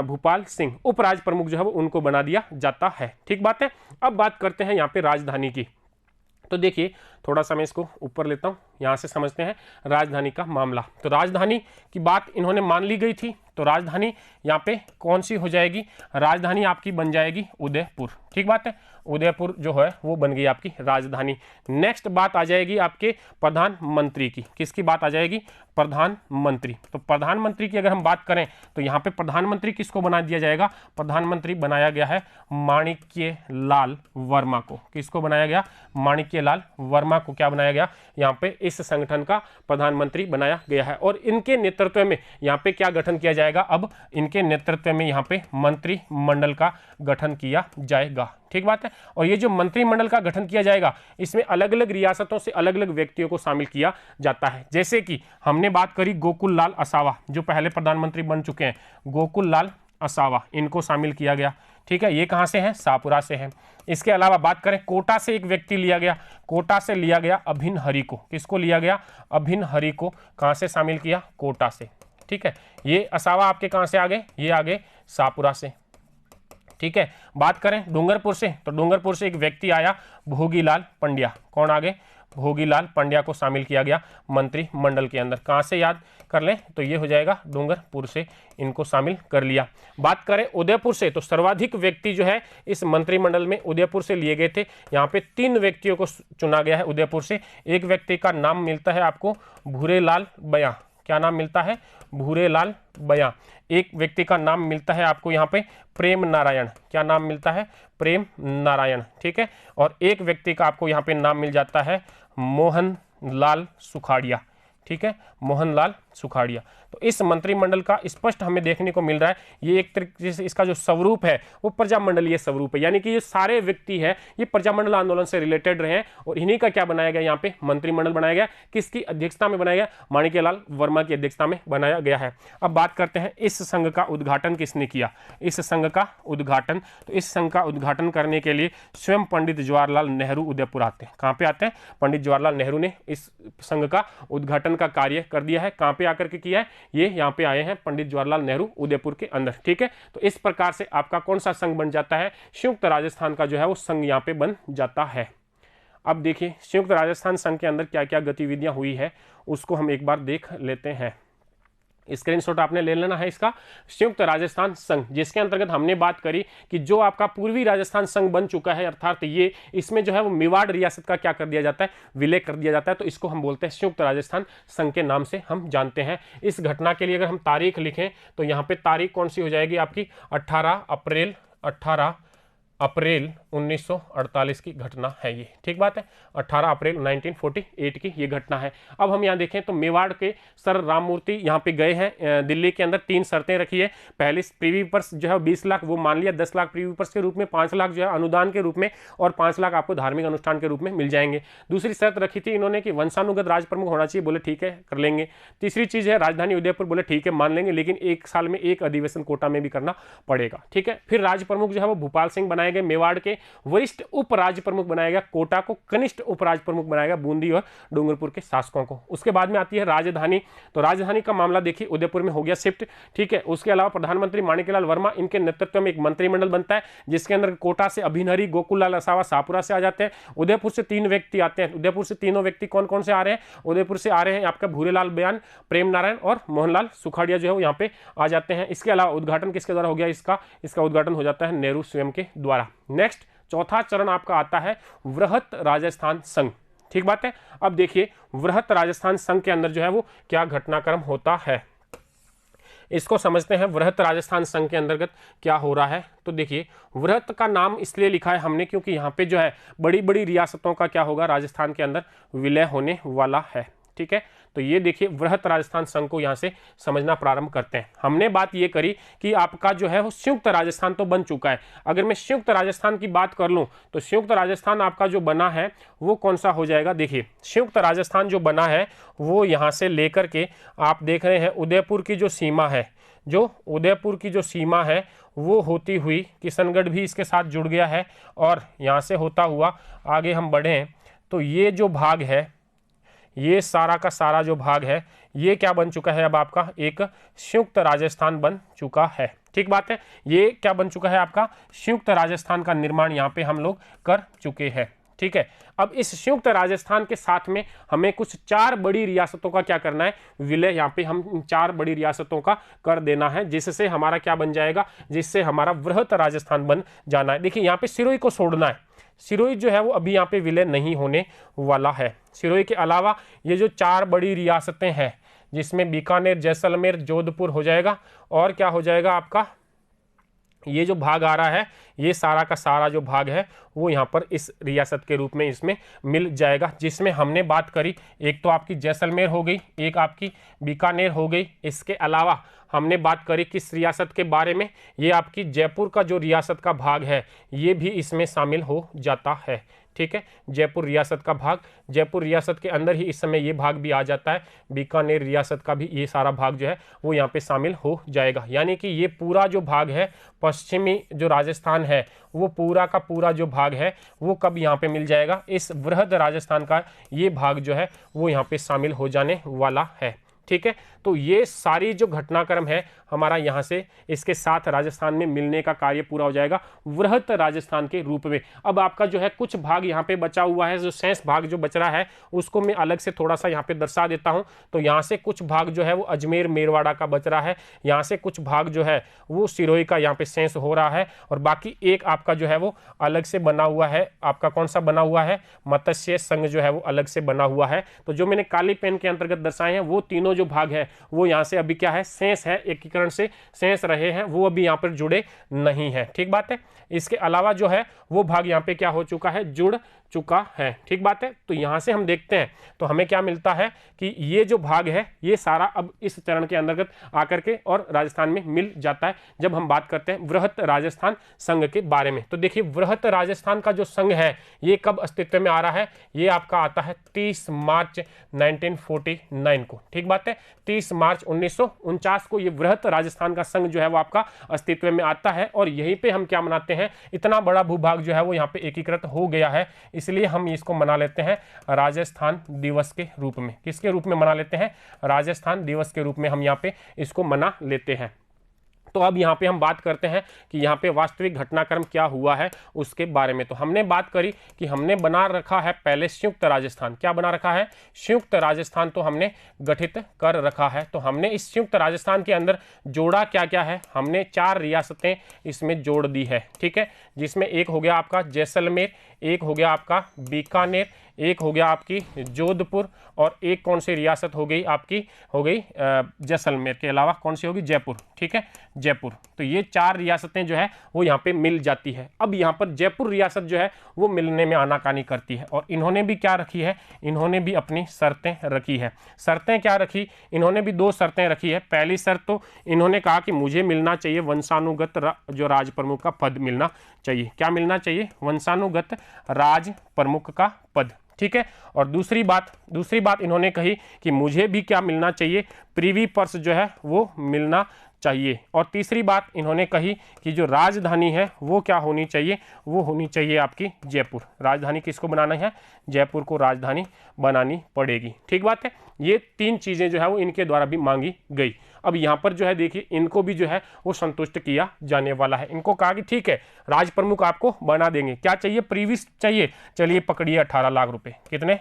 भूपाल सिंह। उपराज प्रमुख जो है वो उनको बना दिया जाता है। ठीक बात है। अब बात करते हैं यहाँ पे राजधानी की। तो देखिए थोड़ा सा मैं इसको ऊपर लेता हूँ, यहाँ से समझते हैं राजधानी का मामला। तो राजधानी की बात इन्होंने मान ली गई थी, तो राजधानी यहाँ पे कौन सी हो जाएगी? राजधानी आपकी बन जाएगी उदयपुर। ठीक बात है, उदयपुर जो है वो बन गई आपकी राजधानी। नेक्स्ट बात आ जाएगी आपके प्रधानमंत्री की। किसकी बात आ जाएगी? प्रधानमंत्री। तो प्रधानमंत्री की अगर हम बात करें तो यहाँ पे प्रधानमंत्री किसको बना दिया जाएगा? प्रधानमंत्री बनाया गया है माणिक्य लाल वर्मा को। किसको बनाया गया? माणिक्य लाल वर्मा को क्या बनाया गया? यहाँ पे इस संगठन का प्रधानमंत्री बनाया गया है। और इनके नेतृत्व में यहाँ पे क्या गठन किया जाएगा? अब इनके नेतृत्व में यहाँ पे मंत्रिमंडल का गठन किया जाएगा। ठीक बात है। और ये जो मंत्रिमंडल का गठन किया जाएगा इसमें अलग अलग रियासतों से अलग अलग व्यक्तियों को शामिल किया जाता है। जैसे कि हमने बात करी गोकुल लाल असावा जो पहले प्रधानमंत्री बन चुके हैं, गोकुल लाल असावा, इनको शामिल किया गया। ठीक है, ये कहाँ से हैं? शाहपुरा से हैं। इसके अलावा बात करें कोटा से एक व्यक्ति लिया गया, कोटा से लिया गया अभिन हरि को। किसको लिया गया? अभिन हरि को। कहाँ से शामिल किया? कोटा से। ठीक है, ये असावा आपके कहाँ से आ गए? ये आ गए शाहपुरा से। ठीक है, बात करें डूंगरपुर से तो डूंगरपुर से एक व्यक्ति आया भोगीलाल पंड्या। कौन आ गए? भोगीलाल पंड्या को शामिल किया गया मंत्रिमंडल के अंदर। कहाँ से याद कर लें तो ये हो जाएगा डूंगरपुर से, इनको शामिल कर लिया। बात करें उदयपुर से तो सर्वाधिक व्यक्ति जो है इस मंत्रिमंडल में उदयपुर से लिए गए थे। यहाँ पे 3 व्यक्तियों को चुना गया है उदयपुर से। एक व्यक्ति का नाम मिलता है आपको भूरेलाल बयां। क्या नाम मिलता है? भूरेलाल बयां। एक व्यक्ति का नाम मिलता है आपको यहाँ पे प्रेम नारायण। क्या नाम मिलता है? प्रेम नारायण। ठीक है, और एक व्यक्ति का आपको यहाँ पे नाम मिल जाता है मोहन लाल सुखाड़िया। ठीक है, मोहनलाल सुखाड़िया। तो इस मंत्रिमंडल का स्पष्ट हमें देखने को मिल रहा है, ये एक तरीके से इसका जो स्वरूप है वो प्रजामंडलीय स्वरूप है, यानी कि ये सारे व्यक्ति है ये प्रजामंडल आंदोलन से रिलेटेड रहे हैं और इन्हीं का क्या बनाया गया, यहाँ पे मंत्रिमंडल बनाया गया। किसकी अध्यक्षता में बनाया गया? माणिक्यलाल वर्मा की अध्यक्षता में बनाया गया है। अब बात करते हैं इस संघ का उद्घाटन किसने किया। इस संघ का उद्घाटन, तो इस संघ का उद्घाटन करने के लिए स्वयं पंडित जवाहरलाल नेहरू उदयपुर आते हैं। कहाँ पे आते हैं? पंडित जवाहरलाल नेहरू ने इस संघ का उद्घाटन का कार्य कर दिया है। कहाँ पे आकर के किया है? ये यहाँ पे आए हैं पंडित जवाहरलाल नेहरू उदयपुर के अंदर। ठीक है, तो इस प्रकार से आपका कौन सा संघ बन जाता है? संयुक्त राजस्थान का जो है वो संघ यहाँ पे बन जाता है। अब देखिए संयुक्त राजस्थान संघ के अंदर क्या क्या गतिविधियां हुई है उसको हम एक बार देख लेते हैं। स्क्रीनशॉट आपने ले लेना है इसका। संयुक्त राजस्थान संघ, जिसके अंतर्गत हमने बात करी कि जो आपका पूर्वी राजस्थान संघ बन चुका है, अर्थात ये इसमें जो है वो मेवाड़ रियासत का क्या कर दिया जाता है? विलय कर दिया जाता है। तो इसको हम बोलते हैं संयुक्त राजस्थान संघ के नाम से हम जानते हैं। इस घटना के लिए अगर हम तारीख लिखें तो यहाँ पे तारीख कौन सी हो जाएगी आपकी? 18 अप्रैल 1948 की घटना है ये। ठीक बात है, 18 अप्रैल 1948 की ये घटना है। अब हम यहाँ देखें तो मेवाड़ के सर राममूर्ति यहाँ पे गए हैं दिल्ली के अंदर। 3 शर्तें रखी है। पहली प्रीवी पर्स जो है 20 लाख वो मान लिया, 10 लाख प्रीवी पर्स के रूप में, 5 लाख जो है अनुदान के रूप में और 5 लाख आपको धार्मिक अनुष्ठान के रूप में मिल जाएंगे। दूसरी शर्त रखी थी इन्होंने कि वंशानुगत राज प्रमुख होना चाहिए, बोले ठीक है कर लेंगे। तीसरी चीज है राजधानी उदयपुर, बोले ठीक है मान लेंगे, लेकिन 1 साल में 1 अधिवेशन कोटा में भी करना पड़ेगा। ठीक है, फिर राज प्रमुख जो है वो भूपाल सिंह बनाए गए, मेवाड़ के वरिष्ठ उप राज्य प्रमुख बनाया गया, कोटा को कनिष्ठ उप राज्य प्रमुख बनाया गया, बूंदी और डूंगरपुर के शासकों को। उसके बाद में आती है राजधानी। तो राजधानी का मामला देखिए उदयपुर में हो गया शिफ्ट। ठीक है, उसके अलावा प्रधानमंत्री माणिक्यलाल वर्मा इनके नेतृत्व में एक मंत्रिमंडल बनता है, जिसके अंदर कोटा से अभिनरी, गोकुललाल असावा शाहपुरा से आ जाते हैं। उदयपुर से 3 व्यक्ति आते हैं। उदयपुर से तीनों व्यक्ति कौन कौन से आ रहे हैं? उदयपुर से आ रहे हैं आपका भूरेलाल बयान, प्रेम नारायण और मोहनलाल सुखाड़िया जो है वो यहाँ पे आ जाते हैं। इसके अलावा उद्घाटन किसके द्वारा हो गया? इसका उद्घाटन हो जाता है नेहरू स्वयं के द्वारा। नेक्स्ट चौथा चरण आपका आता है वृहत राजस्थान संघ। ठीक बात है। अब देखिए वृहत राजस्थान संघ के अंदर जो है वो क्या घटनाक्रम होता है, इसको समझते हैं। वृहत राजस्थान संघ के अंतर्गत क्या हो रहा है, तो देखिए वृहत का नाम इसलिए लिखा है हमने क्योंकि यहाँ पे जो है बड़ी बड़ी रियासतों का क्या होगा राजस्थान के अंदर विलय होने वाला है। ठीक है, तो ये देखिए वृहत राजस्थान संघ को यहाँ से समझना प्रारंभ करते हैं। हमने बात ये करी कि आपका जो है वो संयुक्त राजस्थान तो बन चुका है। अगर मैं संयुक्त राजस्थान की बात कर लूँ तो संयुक्त राजस्थान आपका जो बना है वो कौन सा हो जाएगा? देखिए संयुक्त राजस्थान जो बना है वो यहाँ से लेकर के आप देख रहे हैं उदयपुर की जो सीमा है, जो उदयपुर की जो सीमा है वो होती हुई किशनगढ़ भी इसके साथ जुड़ गया है और यहाँ से होता हुआ आगे हम बढ़ें तो ये जो भाग है, ये सारा का सारा जो भाग है ये क्या बन चुका है? अब आपका एक संयुक्त राजस्थान बन चुका है। ठीक बात है, ये क्या बन चुका है? आपका संयुक्त राजस्थान का निर्माण यहाँ पे हम लोग कर चुके हैं। ठीक है, अब इस संयुक्त राजस्थान के साथ में हमें कुछ 4 बड़ी रियासतों का क्या करना है? विलय यहाँ पे हम 4 बड़ी रियासतों का कर देना है, जिससे हमारा क्या बन जाएगा? जिससे हमारा वृहत राजस्थान बन जाना है। देखिए यहाँ पे सिरोही को छोड़ना है। सिरोही जो है वो अभी यहाँ पे विलय नहीं होने वाला है। सिरोही के अलावा ये जो 4 बड़ी रियासतें हैं जिसमें बीकानेर, जैसलमेर, जोधपुर हो जाएगा और क्या हो जाएगा आपका ये जो भाग आ रहा है, ये सारा का सारा जो भाग है वो यहाँ पर इस रियासत के रूप में इसमें मिल जाएगा, जिसमें हमने बात करी एक तो आपकी जैसलमेर हो गई, एक आपकी बीकानेर हो गई। इसके अलावा हमने बात करी किस रियासत के बारे में? ये आपकी जयपुर का जो रियासत का भाग है ये भी इसमें शामिल हो जाता है। ठीक है, जयपुर रियासत का भाग, जयपुर रियासत के अंदर ही इस समय ये भाग भी आ जाता है। बीकानेर रियासत का भी ये सारा भाग जो है वो यहाँ पे शामिल हो जाएगा। यानी कि ये पूरा जो भाग है पश्चिमी जो राजस्थान है वो पूरा का पूरा जो भाग है वो कब यहाँ पे मिल जाएगा? इस वृहद राजस्थान का ये भाग जो है वो यहाँ पे शामिल हो जाने वाला है। ठीक है, तो ये सारी जो घटनाक्रम है हमारा यहाँ से इसके साथ राजस्थान में मिलने का कार्य पूरा हो जाएगा वृहत राजस्थान के रूप में। अब आपका जो है कुछ भाग यहाँ पे बचा हुआ है, जो शेष भाग जो बच रहा है उसको मैं अलग से थोड़ा सा यहाँ पे दर्शा देता हूँ। तो यहाँ से कुछ भाग जो है वो अजमेर मेरवाड़ा का बच रहा है, यहाँ से कुछ भाग जो है वो सिरोही का यहाँ पे शेष हो रहा है और बाकी एक आपका जो है वो अलग से बना हुआ है। आपका कौन सा बना हुआ है? मत्स्य संघ जो है वो अलग से बना हुआ है। तो जो मैंने काली पेन के अंतर्गत दर्शाए हैं वो तीनों जो भाग है वो यहाँ से अभी क्या है? शेष है, एकीकरण से शेष रहे हैं, वो अभी यहाँ पर जुड़े नहीं है। ठीक बात है। इसके अलावा जो है वो भाग यहाँ पे क्या हो चुका है? जुड़ चुका है। ठीक बात है। तो यहाँ से हम देखते हैं तो हमें क्या मिलता है कि ये जो भाग है ये सारा अब इस चरण के अंतर्गत आकर के और राजस्थान में मिल जाता है जब हम बात करते हैं वृहत राजस्थान संघ के बारे में। तो देखिए वृहत राजस्थान का जो संघ है ये कब अस्तित्व में आ रहा है, ये आपका आता है 30 मार्च 1949 को। ठीक बात है, 30 मार्च 1949 को ये वृहत राजस्थान का संघ जो है वो आपका अस्तित्व में आता है और यहीं पे हम क्या मनाते हैं, इतना बड़ा भूभाग जो है वो यहाँ पे एकीकृत हो गया है, इसलिए हम इसको मना लेते हैं राजस्थान दिवस के रूप में। किसके रूप में मना लेते हैं, राजस्थान दिवस के रूप में हम यहाँ पे इसको मना लेते हैं। तो अब यहाँ पे हम बात करते हैं कि यहाँ पे वास्तविक घटनाक्रम क्या हुआ है उसके बारे में। तो हमने बात करी कि हमने बना रखा है पहले संयुक्त राजस्थान। क्या बना रखा है, संयुक्त राजस्थान तो हमने गठित कर रखा है। तो हमने इस संयुक्त राजस्थान के अंदर जोड़ा क्या क्या है, हमने 4 रियासतें इसमें जोड़ दी है। ठीक है, जिसमें एक हो गया आपका जैसलमेर, एक हो गया आपका बीकानेर, एक हो गया आपकी जोधपुर और एक कौन सी रियासत हो गई आपकी, हो गई जैसलमेर के अलावा कौन सी होगी, जयपुर। ठीक है, जयपुर। तो ये 4 रियासतें जो है वो यहाँ पे मिल जाती है। अब यहाँ पर जयपुर रियासत जो है वो मिलने में आनाकानी करती है और इन्होंने भी क्या रखी है, इन्होंने भी अपनी शर्तें रखी है। शर्तें क्या रखी, इन्होंने भी 2 शर्तें रखी है। पहली शर्त तो इन्होंने कहा कि मुझे मिलना चाहिए वंशानुगत जो राज प्रमुख का पद मिलना चाहिए। क्या मिलना चाहिए, वंशानुगत राज प्रमुख का पद। ठीक है, और दूसरी बात इन्होंने कही कि मुझे भी क्या मिलना चाहिए, प्रीवी पर्स जो है वो मिलना चाहिए। और तीसरी बात इन्होंने कही कि जो राजधानी है वो क्या होनी चाहिए, वो होनी चाहिए आपकी जयपुर। राजधानी किसको बनाना है, जयपुर को राजधानी बनानी पड़ेगी। ठीक बात है, ये 3 चीजें जो है वो इनके द्वारा भी मांगी गई। अब यहाँ पर जो है देखिए इनको भी जो है वो संतुष्ट किया जाने वाला है। इनको कहा कि ठीक है राज प्रमुख आपको बना देंगे। क्या चाहिए, प्रीविस चाहिए, चलिए पकड़िए 18 लाख रुपए। कितने,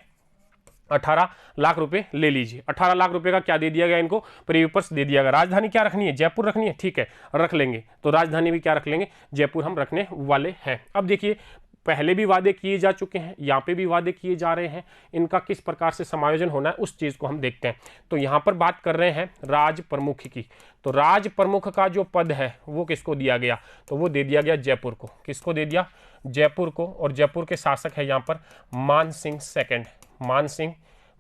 18 लाख रुपए ले लीजिए। 18 लाख रुपए का क्या दे दिया गया इनको, प्रीविपर्स दे दिया गया। राजधानी क्या रखनी है, जयपुर रखनी है, ठीक है रख लेंगे। तो राजधानी भी क्या रख लेंगे, जयपुर हम रखने वाले हैं। अब देखिए पहले भी वादे किए जा चुके हैं, यहाँ पे भी वादे किए जा रहे हैं, इनका किस प्रकार से समायोजन होना है उस चीज़ को हम देखते हैं। तो यहाँ पर बात कर रहे हैं राज प्रमुख की। तो राज प्रमुख का जो पद है वो किसको दिया गया, तो वो दे दिया गया जयपुर को। किसको दे दिया, जयपुर को। और जयपुर के शासक है यहाँ पर मानसिंह सेकंड,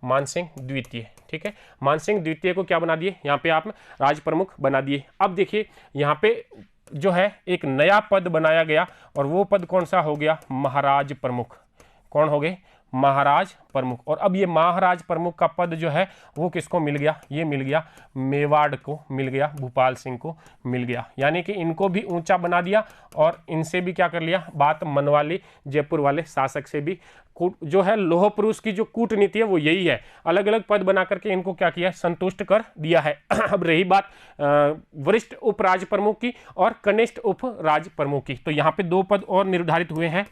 मानसिंह द्वितीय। ठीक है, मानसिंह द्वितीय को क्या बना दिए, यहाँ पे आप राज प्रमुख बना दिए। अब देखिए यहाँ पे जो है एक नया पद बनाया गया और वो पद कौन सा हो गया, महाराज प्रमुख। कौन हो गए, महाराज प्रमुख। और अब ये महाराज प्रमुख का पद जो है वो किसको मिल गया, ये मिल गया मेवाड़ को मिल गया, भूपाल सिंह को मिल गया। यानी कि इनको भी ऊंचा बना दिया और इनसे भी क्या कर लिया, बात मनवा ली जयपुर वाले शासक से भी। जो है लोह पुरुष की जो कूटनीति है वो यही है, अलग अलग पद बना करके इनको क्या किया, संतुष्ट कर दिया है। अब रही बात वरिष्ठ उप राज प्रमुख की और कनिष्ठ उप राज प्रमुख की, तो यहाँ पे 2 पद और निर्धारित हुए हैं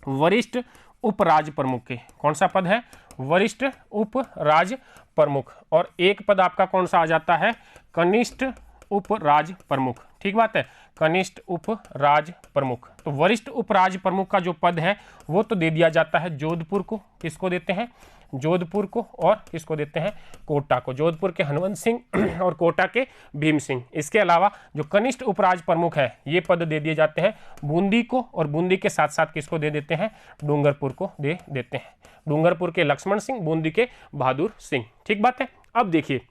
वरिष्ठ उप राज प्रमुख के। कौन सा पद है, वरिष्ठ उप राज प्रमुख। और एक पद आपका कौन सा आ जाता है, कनिष्ठ उप राज प्रमुख। ठीक बात है, कनिष्ठ उप राज प्रमुख। तो वरिष्ठ उप राज प्रमुख का जो पद है वो तो दे दिया जाता है जोधपुर को। किसको देते हैं, जोधपुर को। और किसको देते हैं, कोटा को। जोधपुर के हनुमंत सिंह और कोटा के भीम सिंह। इसके अलावा जो कनिष्ठ उपराज प्रमुख है ये पद दे दिए जाते हैं बूंदी को, और बूंदी के साथ साथ किसको दे देते हैं, डूंगरपुर को दे देते हैं। डूंगरपुर के लक्ष्मण सिंह, बूंदी के बहादुर सिंह। ठीक बात है। अब देखिए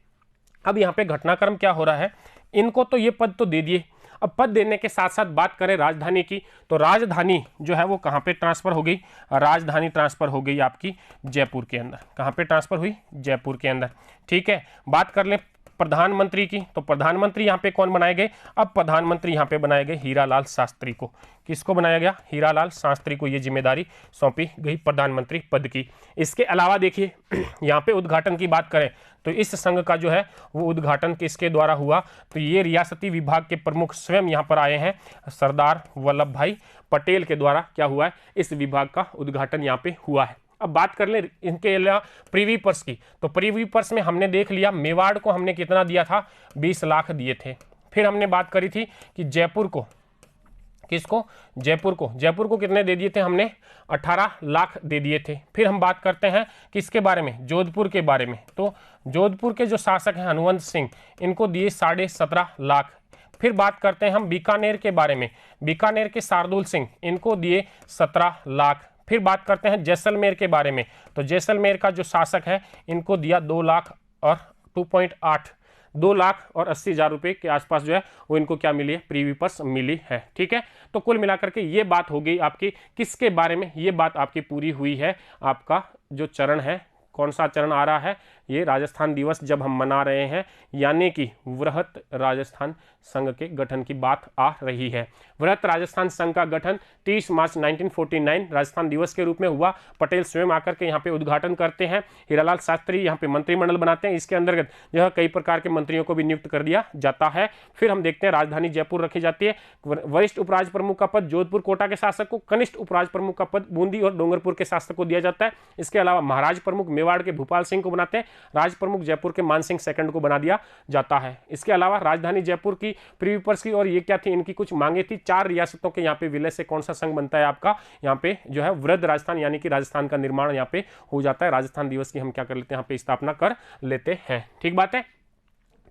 अब यहाँ पे घटनाक्रम क्या हो रहा है, इनको तो ये पद तो दे दिए। अब पद देने के साथ साथ बात करें राजधानी की, तो राजधानी जो है वो कहाँ पे ट्रांसफर हो गई, राजधानी ट्रांसफर हो गई आपकी जयपुर के अंदर। कहाँ पे ट्रांसफर हुई, जयपुर के अंदर। ठीक है, बात कर लें प्रधानमंत्री की, तो प्रधानमंत्री यहाँ पे कौन बनाए गए, अब प्रधानमंत्री यहाँ पे बनाए गए हीरालाल शास्त्री को। किसको बनाया गया, हीरालाल शास्त्री को ये जिम्मेदारी सौंपी गई प्रधानमंत्री पद की। इसके अलावा देखिए यहाँ पे उद्घाटन की बात करें तो इस संघ का जो है वो उद्घाटन किसके द्वारा हुआ, तो ये रियासती विभाग के प्रमुख स्वयं यहाँ पर आए हैं, सरदार वल्लभ भाई पटेल के द्वारा क्या हुआ है, इस विभाग का उद्घाटन यहाँ पे हुआ है। अब बात कर ले इनके अलावा प्रीवी पर्स की, तो प्रीवी पर्स में हमने देख लिया मेवाड़ को हमने कितना दिया था, 20 लाख दिए थे। फिर हमने बात करी थी कि जयपुर को, किसको, जयपुर को कितने दे दिए थे हमने, 18 लाख दे दिए थे। फिर हम बात करते हैं किसके बारे में, जोधपुर के बारे में। तो जोधपुर के जो शासक हैं हनुमंत सिंह, इनको दिए 17.5 लाख। फिर बात करते हैं हम बीकानेर के बारे में, बीकानेर के शार्दुल सिंह, इनको दिए 17 लाख। फिर बात करते हैं जैसलमेर के बारे में। तो जैसलमेर का जो शासक है इनको दिया 2 लाख और 2.8 2,80,000 रुपये के आसपास जो है वो इनको क्या मिली है, प्रीवी पर्स मिली है। ठीक है, तो कुल मिलाकर के ये बात हो गई आपकी किसके बारे में, ये बात आपकी पूरी हुई है। आपका जो चरण है, कौन सा चरण आ रहा है, ये राजस्थान दिवस जब हम मना रहे हैं, यानी कि वृहत राजस्थान संघ के गठन की बात आ रही है। वृहत राजस्थान संघ का गठन 30 मार्च 1949 राजस्थान दिवस के रूप में हुआ। पटेल स्वयं आकर के यहाँ पे उद्घाटन करते हैं। हीरालाल शास्त्री यहाँ पे मंत्रिमंडल बनाते हैं। इसके अंतर्गत जो है कई प्रकार के मंत्रियों को भी नियुक्त कर दिया जाता है। फिर हम देखते हैं राजधानी जयपुर रखी जाती है। वरिष्ठ उपराज प्रमुख का पद जोधपुर कोटा के शासक को, कनिष्ठ उपराज प्रमुख का पद बूंदी और डोंगरपुर के शासक को दिया जाता है। इसके अलावा महाराज प्रमुख मेवाड़ के भूपाल सिंह को बनाते हैं। राज प्रमुख जयपुर के मान सिंह सेकंड को बना दिया जाता है। इसके अलावा राजधानी जयपुर की प्रीवी पर्स की, और ये क्या थी, इनकी कुछ मांगे थी। 4 रियासतों के यहाँ पे विलय से कौन सा संघ बनता है आपका, यहाँ पे जो है वृहद राजस्थान, यानी कि राजस्थान का निर्माण यहाँ पे हो जाता है। राजस्थान दिवस की हम क्या कर लेते हैं, यहाँ पे स्थापना कर लेते हैं। ठीक बात है।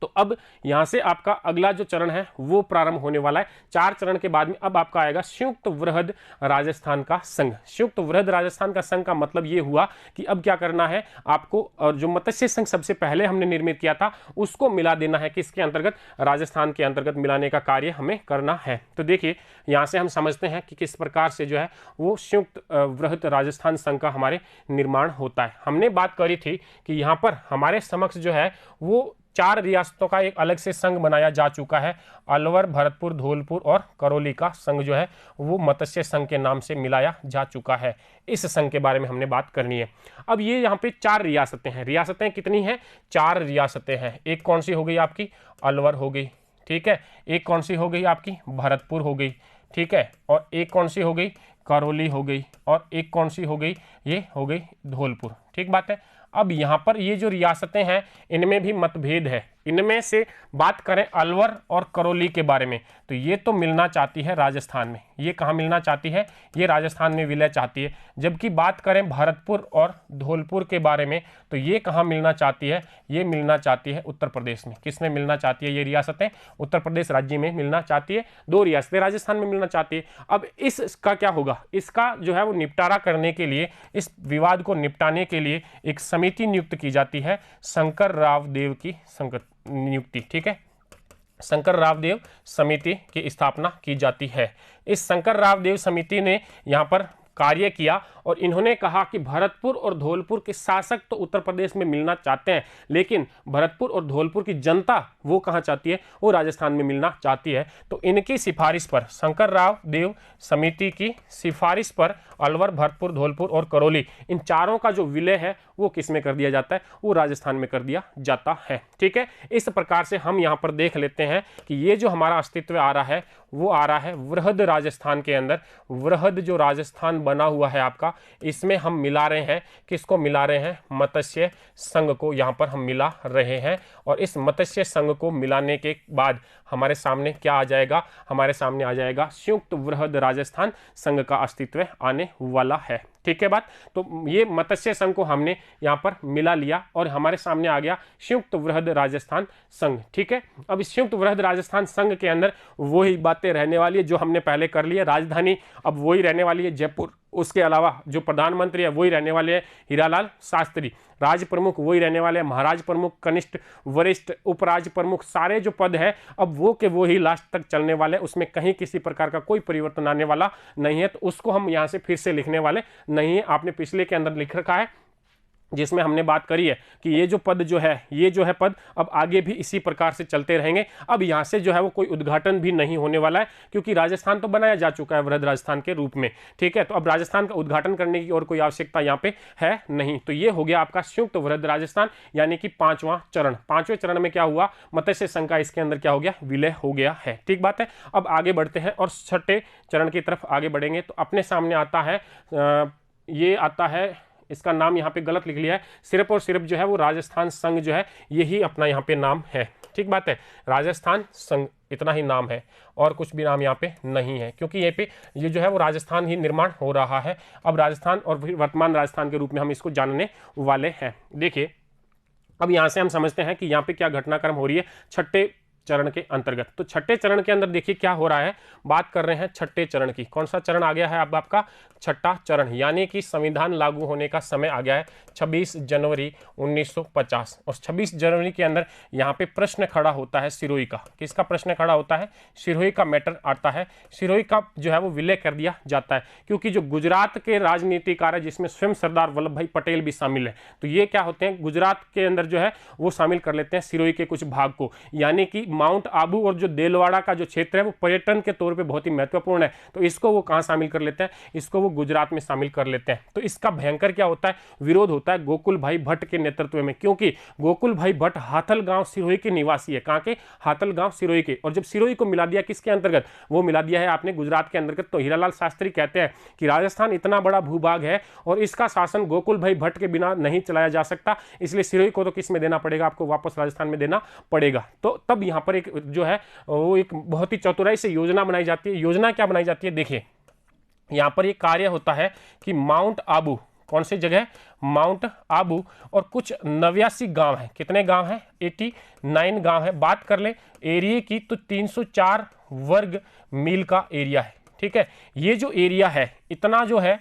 तो अब यहां से आपका अगला जो चरण है वो प्रारंभ होने वाला है। 4 चरण के बाद में अब आपका आएगा संयुक्त वृहद राजस्थान का संघ। संयुक्त वृहद राजस्थान का संघ का मतलब ये हुआ कि अब क्या करना है आपको, और जो मत्स्य संघ सबसे पहले हमने निर्मित किया था उसको मिला देना है, किसके अंतर्गत, राजस्थान के अंतर्गत मिलाने का कार्य हमें करना है। तो देखिए यहां से हम समझते हैं कि किस प्रकार से जो है वो संयुक्त वृहद राजस्थान संघ का हमारे निर्माण होता है। हमने बात करी थी कि यहां पर हमारे समक्ष जो है वो 4 रियासतों का एक अलग से संघ बनाया जा चुका है। अलवर, भरतपुर, धौलपुर और करौली का संघ जो है वो मत्स्य संघ के नाम से मिलाया जा चुका है। इस संघ के बारे में हमने बात करनी है। अब ये यहाँ पे 4 रियासतें हैं। रियासतें कितनी हैं, 4 रियासतें हैं। एक कौन सी हो गई आपकी, अलवर हो गई, ठीक है। एक कौन सी हो गई आपकी, भरतपुर हो गई, ठीक है। और एक कौन सी हो गई, करौली हो गई। और एक कौन सी हो गई, ये हो गई धौलपुर। ठीक बात है। अब यहाँ पर ये जो रियासतें हैं इनमें भी मतभेद है। इनमें से बात करें अलवर और करौली के बारे में, तो ये तो मिलना चाहती है राजस्थान में। ये कहाँ मिलना चाहती है, ये राजस्थान में विलय चाहती है। जबकि बात करें भरतपुर और धौलपुर के बारे में, तो ये कहाँ मिलना चाहती है, ये मिलना चाहती है उत्तर प्रदेश में। किस में मिलना चाहती है ये रियासतें, उत्तर प्रदेश राज्य में मिलना चाहती है। 2 रियासतें राजस्थान में मिलना चाहती है। अब इसका क्या होगा, इसका जो है वो निपटारा करने के लिए, इस विवाद को निपटाने के लिए एक समिति नियुक्त की जाती है, शंकर राव देव की नियुक्ति। ठीक है, शंकर राव देव समिति की स्थापना की जाती है। इस शंकर राव देव समिति ने यहाँ पर कार्य किया और इन्होंने कहा कि भरतपुर और धौलपुर के शासक तो उत्तर प्रदेश में मिलना चाहते हैं, लेकिन भरतपुर और धौलपुर की जनता वो कहाँ चाहती है, वो राजस्थान में मिलना चाहती है। तो इनकी सिफारिश पर, शंकर राव देव समिति की सिफारिश पर अलवर, भरतपुर, धौलपुर और करौली, इन चारों का जो विलय है वो किस में कर दिया जाता है, वो राजस्थान में कर दिया जाता है। ठीक है, इस प्रकार से हम यहाँ पर देख लेते हैं कि ये जो हमारा अस्तित्व आ रहा है वो आ रहा है वृहद राजस्थान के अंदर। वृहद जो राजस्थान बना हुआ है आपका, इसमें हम मिला रहे हैं, किसको मिला रहे हैं, मत्स्य संघ को यहाँ पर हम मिला रहे हैं। और इस मत्स्य संघ को मिलाने के बाद हमारे सामने क्या आ जाएगा, हमारे सामने आ जाएगा संयुक्त वृहद राजस्थान संघ का अस्तित्व आने वाला है। ठीक है बात। तो ये मत्स्य संघ को हमने यहाँ पर मिला लिया और हमारे सामने आ गया संयुक्त वृहद राजस्थान संघ। ठीक है, अब इस संयुक्त वृहद राजस्थान संघ के अंदर वही बातें रहने वाली है जो हमने पहले कर ली है। राजधानी अब वही रहने वाली है जयपुर, उसके अलावा जो प्रधानमंत्री है वही रहने वाले हैं हीरालाल शास्त्री, राज प्रमुख वही रहने वाले हैं महाराज प्रमुख, कनिष्ठ, वरिष्ठ, उपराज प्रमुख, सारे जो पद है अब वो के वो ही लास्ट तक चलने वाले, उसमें कहीं किसी प्रकार का कोई परिवर्तन आने वाला नहीं है। तो उसको हम यहाँ से फिर से लिखने वाले नहीं है। आपने पिछले के अंदर लिख रखा है जिसमें हमने बात करी है कि ये जो पद जो है, ये जो है पद अब आगे भी इसी प्रकार से चलते रहेंगे। अब यहाँ से जो है वो कोई उद्घाटन भी नहीं होने वाला है, क्योंकि राजस्थान तो बनाया जा चुका है वृहद राजस्थान के रूप में। ठीक है, तो अब राजस्थान का उद्घाटन करने की और कोई आवश्यकता यहाँ पे है नहीं। तो ये हो गया आपका संयुक्त वृहद राजस्थान, यानी कि 5वां चरण। 5वें चरण में क्या हुआ, मत्स्य संघ का इसके अंदर क्या हो गया, विलय हो गया है। ठीक बात है। अब आगे बढ़ते हैं और 6ठे चरण की तरफ आगे बढ़ेंगे। तो अपने सामने आता है, ये आता है, इसका नाम यहाँ पे गलत लिख लिया है, सिर्फ और सिर्फ जो है वो राजस्थान संघ जो है यही अपना यहाँ पे नाम है। ठीक बात है, राजस्थान संघ इतना ही नाम है और कुछ भी नाम यहाँ पे नहीं है, क्योंकि ये पे ये जो है वो राजस्थान ही निर्माण हो रहा है। अब राजस्थान और फिर वर्तमान राजस्थान के रूप में हम इसको जानने वाले हैं। देखिए अब यहाँ से हम समझते हैं कि यहाँ पे क्या घटनाक्रम हो रही है 6ठे चरण के अंतर्गत। तो छठे चरण के अंदर देखिए क्या हो रहा है, बात कर रहे हैं छठे चरण की। कौन सा चरण आ गया है अब आपका? छठा चरण, यानी कि संविधान लागू होने का समय आ गया है 26 जनवरी 1950। और 26 जनवरी के अंदर यहाँ पे प्रश्न खड़ा होता है सिरोही का। किसका प्रश्न खड़ा होता है? सिरोही का मैटर आता है। सिरोही का जो है वो विलय कर दिया जाता है, क्योंकि जो गुजरात के राजनीतिकार है जिसमें स्वयं सरदार वल्लभ भाई पटेल भी शामिल है, तो ये क्या होते हैं, गुजरात के अंदर जो है वो शामिल कर लेते हैं सिरोही के कुछ भाग को। यानी कि माउंट आबू और जो देलवाड़ा का जो क्षेत्र है वो पर्यटन के तौर पे बहुत ही महत्वपूर्ण है, तो इसको वो कहाँ शामिल कर लेते हैं? इसको वो गुजरात में शामिल कर लेते हैं। तो इसका भयंकर क्या होता है? विरोध होता है गोकुल भाई भट्ट के नेतृत्व में, क्योंकि गोकुल भाई भट्ट हाथल गांव सिरोही के निवासी है। कहाँ के? हाथल गांव सिरोही के। और जब सिरोही को मिला दिया किसके अंतर्गत? वो मिला दिया है आपने गुजरात के अंतर्गत। तो हीरालाल शास्त्री कहते हैं कि राजस्थान इतना बड़ा भूभाग है और इसका शासन गोकुल भाई भट्ट के बिना नहीं चलाया जा सकता, इसलिए सिरोही को तो किस में देना पड़ेगा? आपको वापस राजस्थान में देना पड़ेगा। तो तब यहाँ पर एक जो है वो एक बहुत ही चतुराई से योजना बनाई जाती है। योजना क्या बनाई जाती है? देखिए यहाँ पर ये कार्य होता है कि माउंट आबू, कौन सी जगह? माउंट आबू, और कुछ 89 गांव हैं। कितने गांव हैं? 89 गांव है। बात कर ले एरिया की तो 304 वर्ग मील का एरिया है। ठीक है, ये जो एरिया है इतना जो है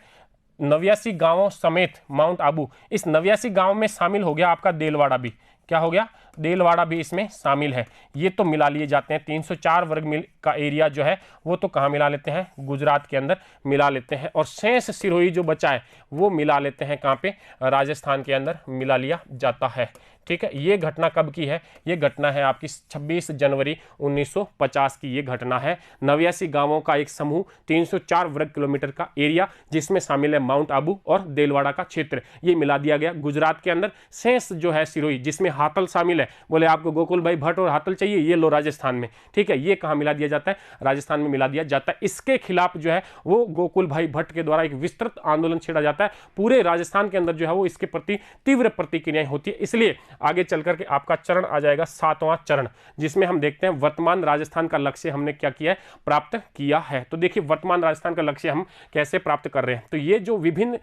89 गांवों समेत माउंट आबू, इस 89 गांव में शामिल हो गया आपका देलवाड़ा भी। क्या हो गया? देलवाड़ा भी इसमें शामिल है। ये तो मिला लिए जाते हैं। 304 वर्ग मील का एरिया जो है वो तो कहाँ मिला लेते हैं? गुजरात के अंदर मिला लेते हैं। और शेष सिरोही जो बचा है वो मिला लेते हैं कहाँ पे? राजस्थान के अंदर मिला लिया जाता है। ठीक है, ये घटना कब की है? ये घटना है आपकी 26 जनवरी 1950 की ये घटना है। 89 गांवों का एक समूह, 304 वर्ग किलोमीटर का एरिया, जिसमें शामिल है माउंट आबू और देलवाड़ा का क्षेत्र, ये मिला दिया गया गुजरात के अंदर। शेष जो है सिरोही, जिसमें हाथल शामिल है, बोले आपको गोकुल भाई भट्ट और हाथल चाहिए, ये लो राजस्थान में। ठीक है, ये कहाँ मिला दिया जाता है? राजस्थान में मिला दिया जाता है। इसके खिलाफ जो है वो गोकुल भाई भट्ट के द्वारा एक विस्तृत आंदोलन छेड़ा जाता है। पूरे राजस्थान के अंदर जो है वो इसके प्रति तीव्र प्रतिक्रियाएं होती है। इसलिए आगे चल करके आपका चरण आ जाएगा 7वां चरण, जिसमें हम देखते हैं वर्तमान राजस्थान का लक्ष्य हमने क्या किया है? प्राप्त किया है। तो देखिए वर्तमान राजस्थान का लक्ष्य हम कैसे प्राप्त कर रहे हैं। तो ये जो विभिन्न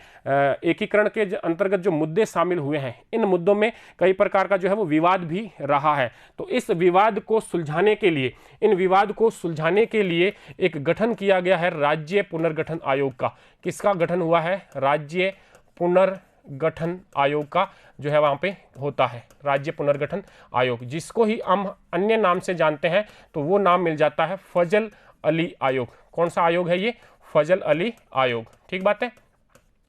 एकीकरण के अंतर्गत जो मुद्दे शामिल हुए हैं, इन मुद्दों में कई प्रकार का जो है वो विवाद भी रहा है। तो इस विवाद को सुलझाने के लिए, इन विवाद को सुलझाने के लिए एक गठन किया गया है राज्य पुनर्गठन आयोग का। किसका गठन हुआ है? राज्य पुनर्गठन आयोग का जो है वहां पे होता है, राज्य पुनर्गठन आयोग, जिसको ही हम अन्य नाम से जानते हैं, तो वो नाम मिल जाता है फजल अली आयोग। कौन सा आयोग है ये? फजल अली आयोग। ठीक बात है।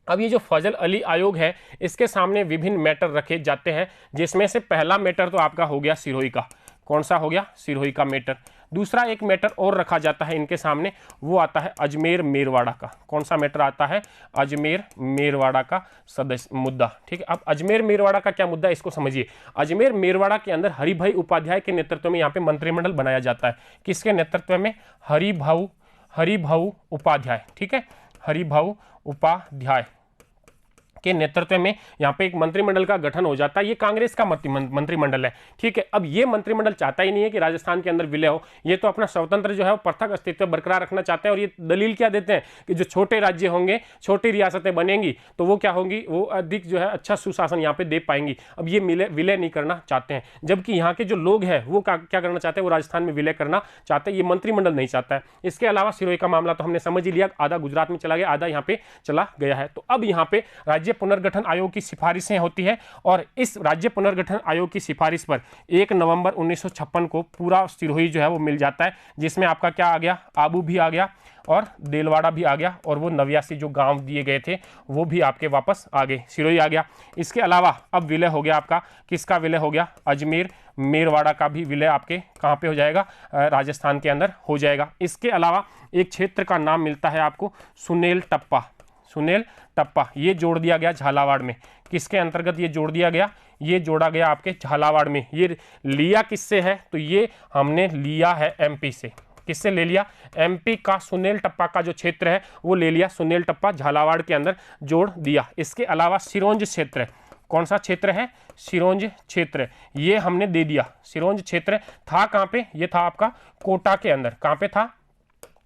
अब ये जो फजल अली आयोग है, इसके सामने विभिन्न मैटर रखे जाते हैं, जिसमें से पहला मैटर तो आपका हो गया सिरोही का। कौन सा हो गया? सिरोही का मैटर। दूसरा एक मैटर और रखा जाता है इनके सामने, वो आता है अजमेर मेरवाड़ा का। कौन सा मैटर आता है? अजमेर मेरवाड़ा का सदस्य मुद्दा। ठीक है, अब अजमेर मेरवाड़ा का क्या मुद्दा है इसको समझिए। अजमेर मेरवाड़ा के अंदर हरिभाई उपाध्याय के नेतृत्व में यहाँ पे मंत्रिमंडल बनाया जाता है। किसके नेतृत्व में? हरिभाऊ उपाध्याय। ठीक है, हरिभाऊ उपाध्याय के नेतृत्व में यहाँ पे एक मंत्रिमंडल का गठन हो जाता है। ये कांग्रेस का मंत्रिमंडल है। ठीक है, अब ये मंत्रिमंडल चाहता ही नहीं है कि राजस्थान के अंदर विलय हो, ये तो अपना स्वतंत्र जो है वो पृथक अस्तित्व बरकरार रखना चाहते हैं। और ये दलील क्या देते हैं कि जो छोटे राज्य होंगे, छोटी रियासतें बनेंगी, तो वो क्या होंगी? वो अधिक जो है अच्छा सुशासन यहाँ पे दे पाएंगी। अब ये विलय नहीं करना चाहते हैं, जबकि यहाँ के जो लोग हैं वो क्या करना चाहते हैं? वो राजस्थान में विलय करना चाहते हैं, ये मंत्रिमंडल नहीं चाहता है। इसके अलावा सिरोही का मामला तो हमने समझ ही लिया, आधा गुजरात में चला गया, आधा यहाँ पे चला गया है। तो अब यहाँ पे राज्य पुनर्गठन आयोग की सिफारिशें होती है, और इस राज्य पुनर्गठन आयोग की सिफारिश पर 1 नवंबर 1956 को पूरा सिरोही जो है वो मिल जाता है, जिसमें आपका क्या आ गया? आबू भी आ गया और देलवाड़ा भी आ गया, और वो 89 जो गांव दिए गए थे वो भी आपके वापस आ गए, सिरोही आ गया। इसके अलावा अब विलय हो गया आपका, किसका विलय हो गया? अजमेर मेरवाड़ा का भी विलय आपके कहाँ पे हो जाएगा? राजस्थान के अंदर हो जाएगा। इसके अलावा एक क्षेत्र का नाम मिलता है आपको सुनेल टप्पा। सुनेल टप्पा ये जोड़ दिया गया झालावाड़ में। किसके अंतर्गत ये जोड़ दिया गया? ये जोड़ा गया आपके झालावाड़ में। ये लिया किससे है? तो ये हमने लिया है एमपी से। किससे ले लिया? एमपी का सुनेल टप्पा का जो क्षेत्र है वो ले लिया, सुनेल टप्पा झालावाड़ के अंदर जोड़ दिया। इसके अलावा सिरोंज क्षेत्र, कौन सा क्षेत्र है? सिरोंज क्षेत्र, ये हमने दे दिया। सिरोंज क्षेत्र था कहाँ पे? ये था आपका कोटा के अंदर। कहाँ पे था?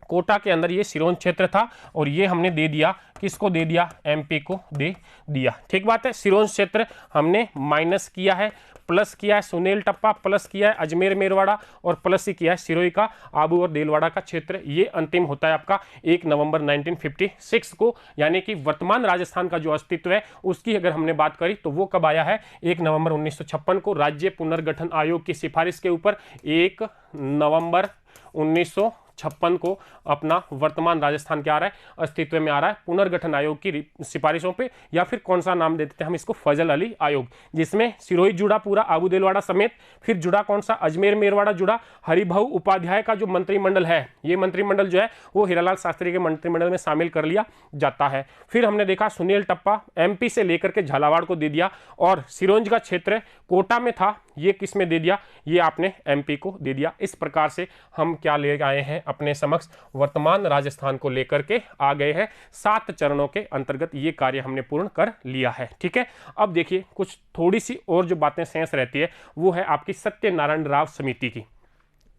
कोटा के अंदर ये सिरोंज क्षेत्र था और ये हमने दे दिया, किसको दे दिया, एमपी को दे दिया। ठीक बात है, सिरोंज क्षेत्र हमने माइनस किया है, प्लस किया है सुनील टप्पा, प्लस किया है अजमेर मेरवाड़ा और प्लस ही किया है सिरोही का आबू और देलवाड़ा का क्षेत्र। ये अंतिम होता है आपका 1 नवंबर 1956 को, यानी कि वर्तमान राजस्थान का जो अस्तित्व है उसकी अगर हमने बात करी तो वो कब आया है, 1 नवंबर 1956 को राज्य पुनर्गठन आयोग की सिफारिश के ऊपर 1 नवंबर 1956 को अपना वर्तमान राजस्थान क्या आ रहा है, अस्तित्व में आ रहा है पुनर्गठन आयोग की सिफारिशों पे, या फिर कौन सा नाम देते हैं हम इसको, फजल अली आयोग, जिसमें सिरोही जुड़ा पूरा आबू देलवाड़ा समेत, फिर जुड़ा कौन सा, अजमेर मेरवाड़ा जुड़ा, हरिभाऊ उपाध्याय का जो मंत्रिमंडल है, ये मंत्रिमंडल जो है वो हीरालाल शास्त्री के मंत्रिमंडल में शामिल कर लिया जाता है। फिर हमने देखा सुनील टप्पा एमपी से लेकर के झालावाड़ को दे दिया, और सिरोंज का क्षेत्र कोटा में था, ये किस में दे दिया, ये आपने एमपी को दे दिया। इस प्रकार से हम क्या ले आए हैं अपने समक्ष, वर्तमान राजस्थान को लेकर के आ गए हैं। 7 चरणों के अंतर्गत ये कार्य हमने पूर्ण कर लिया है। ठीक है, अब देखिए कुछ थोड़ी सी और जो बातें शेष रहती है वो है आपकी सत्यनारायण राव समिति की।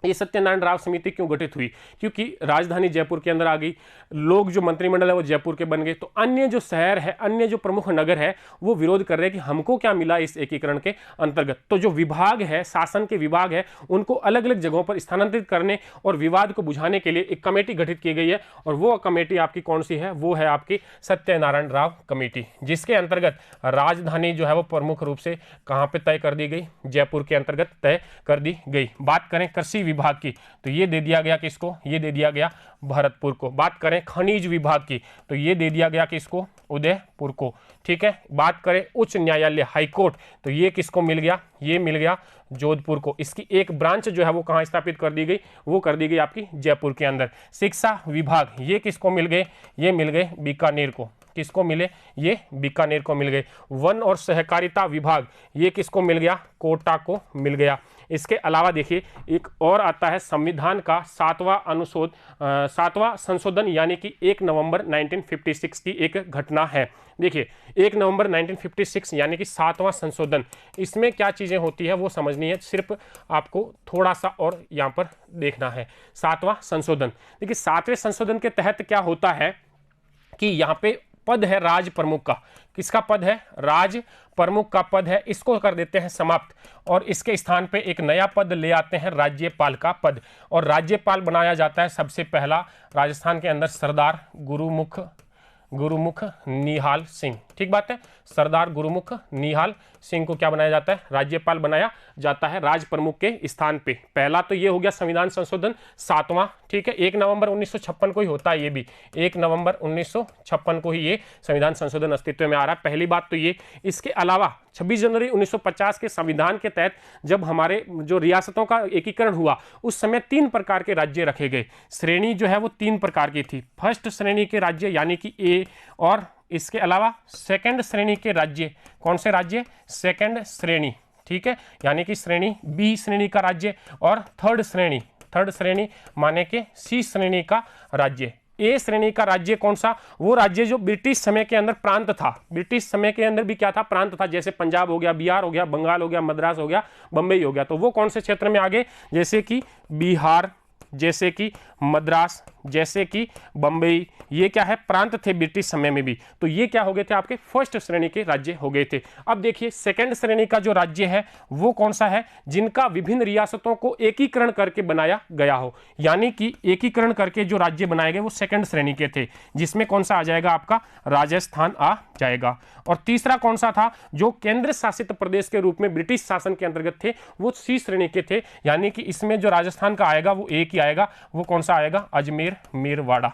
ये सत्यनारायण राव समिति क्यों गठित हुई, क्योंकि राजधानी जयपुर के अंदर आ गई, लोग जो मंत्रिमंडल है वो जयपुर के बन गए, तो अन्य जो शहर है, अन्य जो प्रमुख नगर है वो विरोध कर रहे हैं कि हमको क्या मिला इस एकीकरण के अंतर्गत। तो जो विभाग है, शासन के विभाग है, उनको अलग अलग जगहों पर स्थानांतरित करने और विवाद को बुझाने के लिए एक कमेटी गठित की गई है, और वो कमेटी आपकी कौन सी है, वो है आपकी सत्यनारायण राव कमेटी, जिसके अंतर्गत राजधानी जो है वो प्रमुख रूप से कहाँ पे तय कर दी गई, जयपुर के अंतर्गत तय कर दी गई। बात करें कृषि विभाग की तो ये दे दिया गया किसको, ये दे दिया गया भरतपुर को। बात करें खनिज विभाग की तो ये दे दिया गया किसको, उदयपुर को। ठीक है, बात करें उच्च न्यायालय हाईकोर्ट तो ये किसको मिल गया, ये मिल गया जोधपुर को। इसकी एक ब्रांच जो है वो कहाँ स्थापित कर दी गई, वो कर दी गई आपकी जयपुर के अंदर। शिक्षा विभाग ये किसको मिल गए, ये मिल गए बीकानेर को। किसको मिले, ये बीकानेर को मिल गए। वन और सहकारिता विभाग ये किसको मिल गया, कोटा को मिल गया। इसके अलावा देखिए एक और आता है संविधान का 7वां संशोधन, यानी कि 1 नवंबर 1956 की एक घटना है। देखिए 1 नवंबर 1956 यानी कि 7वां संशोधन, इसमें क्या चीज़ें होती है वो समझनी है, सिर्फ आपको थोड़ा सा और यहाँ पर देखना है। 7वां संशोधन, देखिए 7वें संशोधन के तहत क्या होता है कि यहाँ पे पद है राज प्रमुख का, किसका पद है, राज प्रमुख का पद है, इसको कर देते हैं समाप्त, और इसके स्थान पे एक नया पद ले आते हैं राज्यपाल का पद, और राज्यपाल बनाया जाता है सबसे पहला राजस्थान के अंदर सरदार गुरुमुख निहाल सिंह। ठीक बात है, सरदार गुरुमुख निहाल सिंह को क्या बनाया जाता है, राज्यपाल बनाया जाता है राज प्रमुख के स्थान पे। पहला तो ये हो गया संविधान संशोधन 7वां। ठीक है, 1 नवंबर 1956 को ही होता है, ये भी 1 नवंबर 1956 को ही ये संविधान संशोधन अस्तित्व में आ रहा है। पहली बात तो ये। इसके अलावा 26 जनवरी 1950 के संविधान के तहत जब हमारे जो रियासतों का एकीकरण हुआ उस समय 3 प्रकार के राज्य रखे गए। श्रेणी जो है वो 3 प्रकार की थी। फर्स्ट श्रेणी के राज्य यानी कि ए, और इसके अलावा सेकंड श्रेणी के राज्य, कौन से राज्य, सेकंड श्रेणी। ठीक है, यानी कि श्रेणी बी श्रेणी का राज्य, और थर्ड श्रेणी माने के सी श्रेणी का राज्य। ए श्रेणी का राज्य कौन सा, वो राज्य जो ब्रिटिश समय के अंदर प्रांत था, ब्रिटिश समय के अंदर भी क्या था, प्रांत था, जैसे पंजाब हो गया, बिहार हो गया, बंगाल हो गया, मद्रास हो गया, बम्बई हो गया। तो वो कौन से क्षेत्र में आ गए, जैसे कि बिहार, जैसे कि मद्रास, जैसे कि बम्बई, ये क्या है, प्रांत थे ब्रिटिश समय में भी। तो ये क्या हो गए थे, आपके फर्स्ट श्रेणी के राज्य हो गए थे। अब देखिए सेकंड श्रेणी का जो राज्य है वो कौन सा है, जिनका विभिन्न रियासतों को एकीकरण करके बनाया गया हो, यानी कि एकीकरण करके जो राज्य बनाए गए वो सेकंड श्रेणी के थे, जिसमें कौन सा आ जाएगा, आपका राजस्थान आ जाएगा। और तीसरा कौन सा था, जो केंद्र शासित प्रदेश के रूप में ब्रिटिश शासन के अंतर्गत थे, वो सी श्रेणी के थे, यानी कि इसमें जो राजस्थान का आएगा वो एक ही आएगा, वो कौन सा आएगा, अजमेर मेरवाड़ा।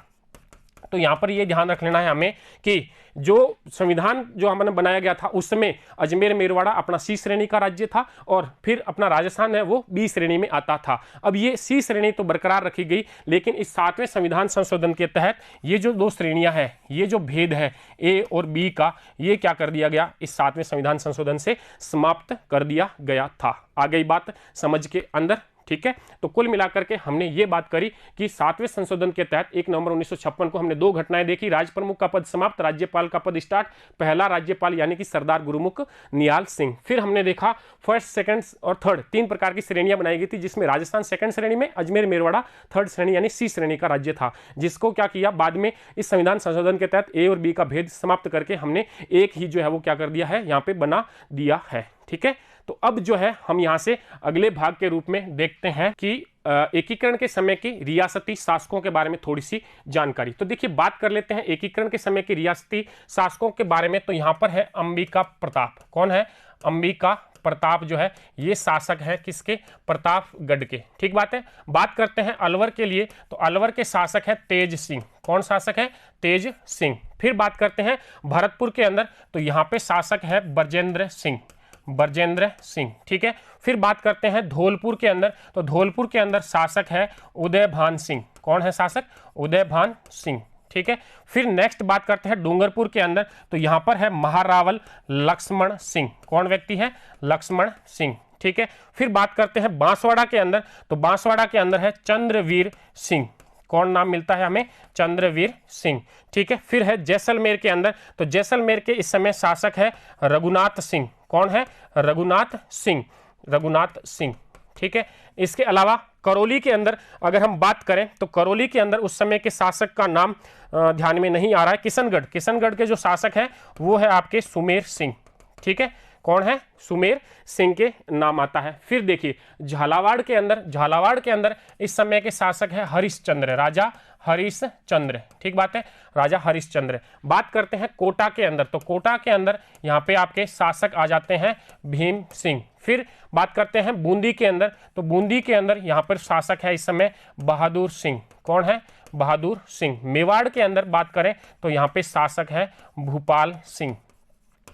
तो यहां पर ये ध्यान रख लेना है हमें कि जो संविधान जो हमने बनाया गया था उस समय अजमेर मेरवाड़ा अपना सी श्रेणी का राज्य था, और फिर अपना राजस्थान है वो बी श्रेणी में आता था। अब ये सी श्रेणी तो बरकरार रखी गई, लेकिन इस 7वें संविधान संशोधन के तहत ये जो 2 श्रेणियां हैं, ये जो भेद है ए और बी का, ये क्या कर दिया गया, इस 7वें संविधान संशोधन से समाप्त कर दिया गया था। आ गई बात समझ के अंदर। ठीक है। तो कुल मिलाकर के हमने ये बात करी कि 7वें संशोधन के तहत 1 नवंबर 1956 को हमने 2 घटनाएं देखी, राज्य प्रमुख का पद समाप्त, राज्यपाल का पद स्टार्ट, पहला राज्यपाल यानी कि सरदार गुरुमुख निहाल सिंह। फिर हमने देखा फर्स्ट, सेकंड और थर्ड 3 प्रकार की श्रेणियां बनाई गई थी, जिसमें राजस्थान सेकंड श्रेणी में, अजमेर मेरवाड़ा थर्ड श्रेणी यानी सी श्रेणी का राज्य था, जिसको क्या किया बाद में इस संविधान संशोधन के तहत ए और बी का भेद समाप्त करके हमने एक ही जो है वो क्या कर दिया है, यहाँ पे बना दिया है। ठीक है, तो अब जो है हम यहां से अगले भाग के रूप में देखते हैं कि एकीकरण के समय की रियासती शासकों के बारे में थोड़ी सी जानकारी। तो देखिए बात कर लेते हैं एकीकरण के समय की रियासती शासकों के बारे में। तो यहां पर है अंबिका प्रताप। कौन है? अंबिका प्रताप जो है ये शासक है किसके? प्रतापगढ़ के। ठीक बात है। बात करते हैं अलवर के लिए, तो अलवर के शासक है तेज सिंह। कौन शासक है? तेज सिंह। फिर बात करते हैं भरतपुर के अंदर, तो यहां पे शासक है बरजेंद्र सिंह। बरजेंद्र सिंह। ठीक है। फिर बात करते हैं धौलपुर के अंदर, तो धौलपुर के अंदर शासक है उदयभान सिंह। कौन है शासक? उदयभान सिंह। ठीक है। फिर नेक्स्ट बात करते हैं डूंगरपुर के अंदर, तो यहां पर है महारावल लक्ष्मण सिंह। कौन व्यक्ति है? लक्ष्मण सिंह। ठीक है। फिर बात करते हैं बांसवाड़ा के अंदर, तो बांसवाड़ा के अंदर है चंद्रवीर सिंह। कौन नाम मिलता है हमें? चंद्रवीर सिंह। ठीक है। फिर है जैसलमेर के अंदर, तो जैसलमेर के इस समय शासक है रघुनाथ सिंह। कौन है? रघुनाथ सिंह। रघुनाथ सिंह। ठीक है। इसके अलावा करौली के अंदर अगर हम बात करें, तो करौली के अंदर उस समय के शासक का नाम ध्यान में नहीं आ रहा है। किशनगढ़, किशनगढ़ के जो शासक है वो है आपके सुमेर सिंह। ठीक है। कौन है? सुमेर सिंह के नाम आता है। फिर देखिए झालावाड़ के अंदर, झालावाड़ के अंदर इस समय के शासक है हरिश्चंद्र, राजा हरिश्चंद्र। ठीक बात है, राजा हरिश्चंद्र। बात करते हैं कोटा के अंदर, तो कोटा के अंदर यहाँ पे आपके शासक आ जाते हैं भीम सिंह। फिर बात करते हैं बूंदी के अंदर, तो बूंदी के अंदर यहाँ पर शासक है इस समय बहादुर सिंह। कौन है? बहादुर सिंह। मेवाड़ के अंदर बात करें तो यहाँ पे शासक है भूपाल सिंह।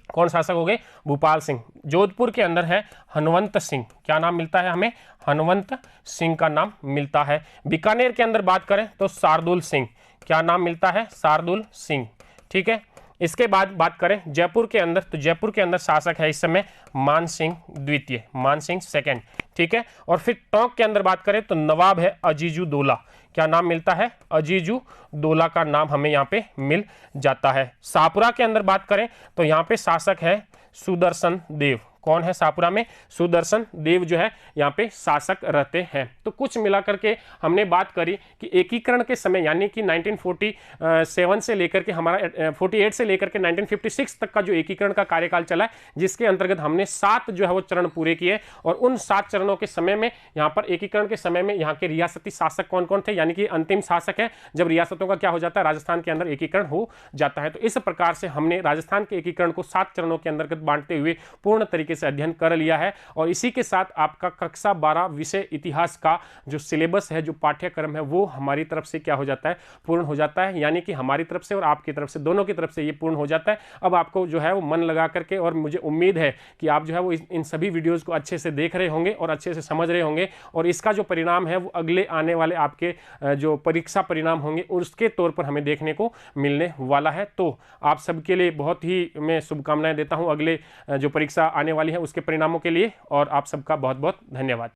कौन शासक हो गए? भूपाल सिंह। जोधपुर के अंदर है हनवंत सिंह। क्या नाम मिलता है हमें? हनवंत सिंह का नाम मिलता है। बीकानेर के अंदर बात करें तो शार्दुल सिंह। क्या नाम मिलता है? शार्दुल सिंह। ठीक है। इसके बाद बात करें जयपुर के अंदर, तो जयपुर के अंदर शासक है इस समय मान सिंह द्वितीय, मान सिंह सेकंड। ठीक है। और फिर टोंक के अंदर बात करें तो नवाब है अजीजू दौला। क्या नाम मिलता है? अजीजू दौला का नाम हमें यहाँ पे मिल जाता है। शाहपुरा के अंदर बात करें तो यहाँ पे शासक है सुदर्शन देव। कौन है शाहपुरा में? सुदर्शन देव जो है यहाँ पे शासक रहते हैं। तो कुछ मिलाकर के हमने बात करी कि एकीकरण के समय यानी कि 1947 से लेकर के हमारा 48 से लेकर के 1956 तक का जो एकीकरण का कार्यकाल चला है, जिसके अंतर्गत हमने 7 जो है वो चरण पूरे किए। और उन 7 चरणों के समय में यहाँ पर एकीकरण के समय में यहाँ के रियासती शासक कौन कौन थे, यानी कि अंतिम शासक है जब रियासतों का क्या हो जाता है, राजस्थान के अंदर एकीकरण हो जाता है। तो इस प्रकार से हमने राजस्थान के एकीकरण को 7 चरणों के अंतर्गत बांटते हुए पूर्ण तरीके से अध्ययन कर लिया है। और इसी के साथ आपका कक्षा 12 विषय इतिहास का जो सिलेबस है, जो पाठ्यक्रम है, वो हमारी तरफ से क्या हो जाता है? पूर्ण हो जाता है। यानी कि हमारी तरफ से और आपकी तरफ से, दोनों की तरफ से ये पूर्ण हो जाता है। अब आपको जो है वो मन लगा करके, और मुझे उम्मीद है कि आप जो है वो इन सभी वीडियोज़ को अच्छे से देख रहे होंगे और अच्छे से समझ रहे होंगे। और इसका जो परिणाम है वो अगले आने वाले आपके जो परीक्षा परिणाम होंगे उसके तौर पर हमें देखने को मिलने वाला है। तो आप सबके लिए बहुत ही मैं शुभकामनाएं देता हूं अगले जो परीक्षा आने वाली है उसके परिणामों के लिए। और आप सबका बहुत बहुत धन्यवाद।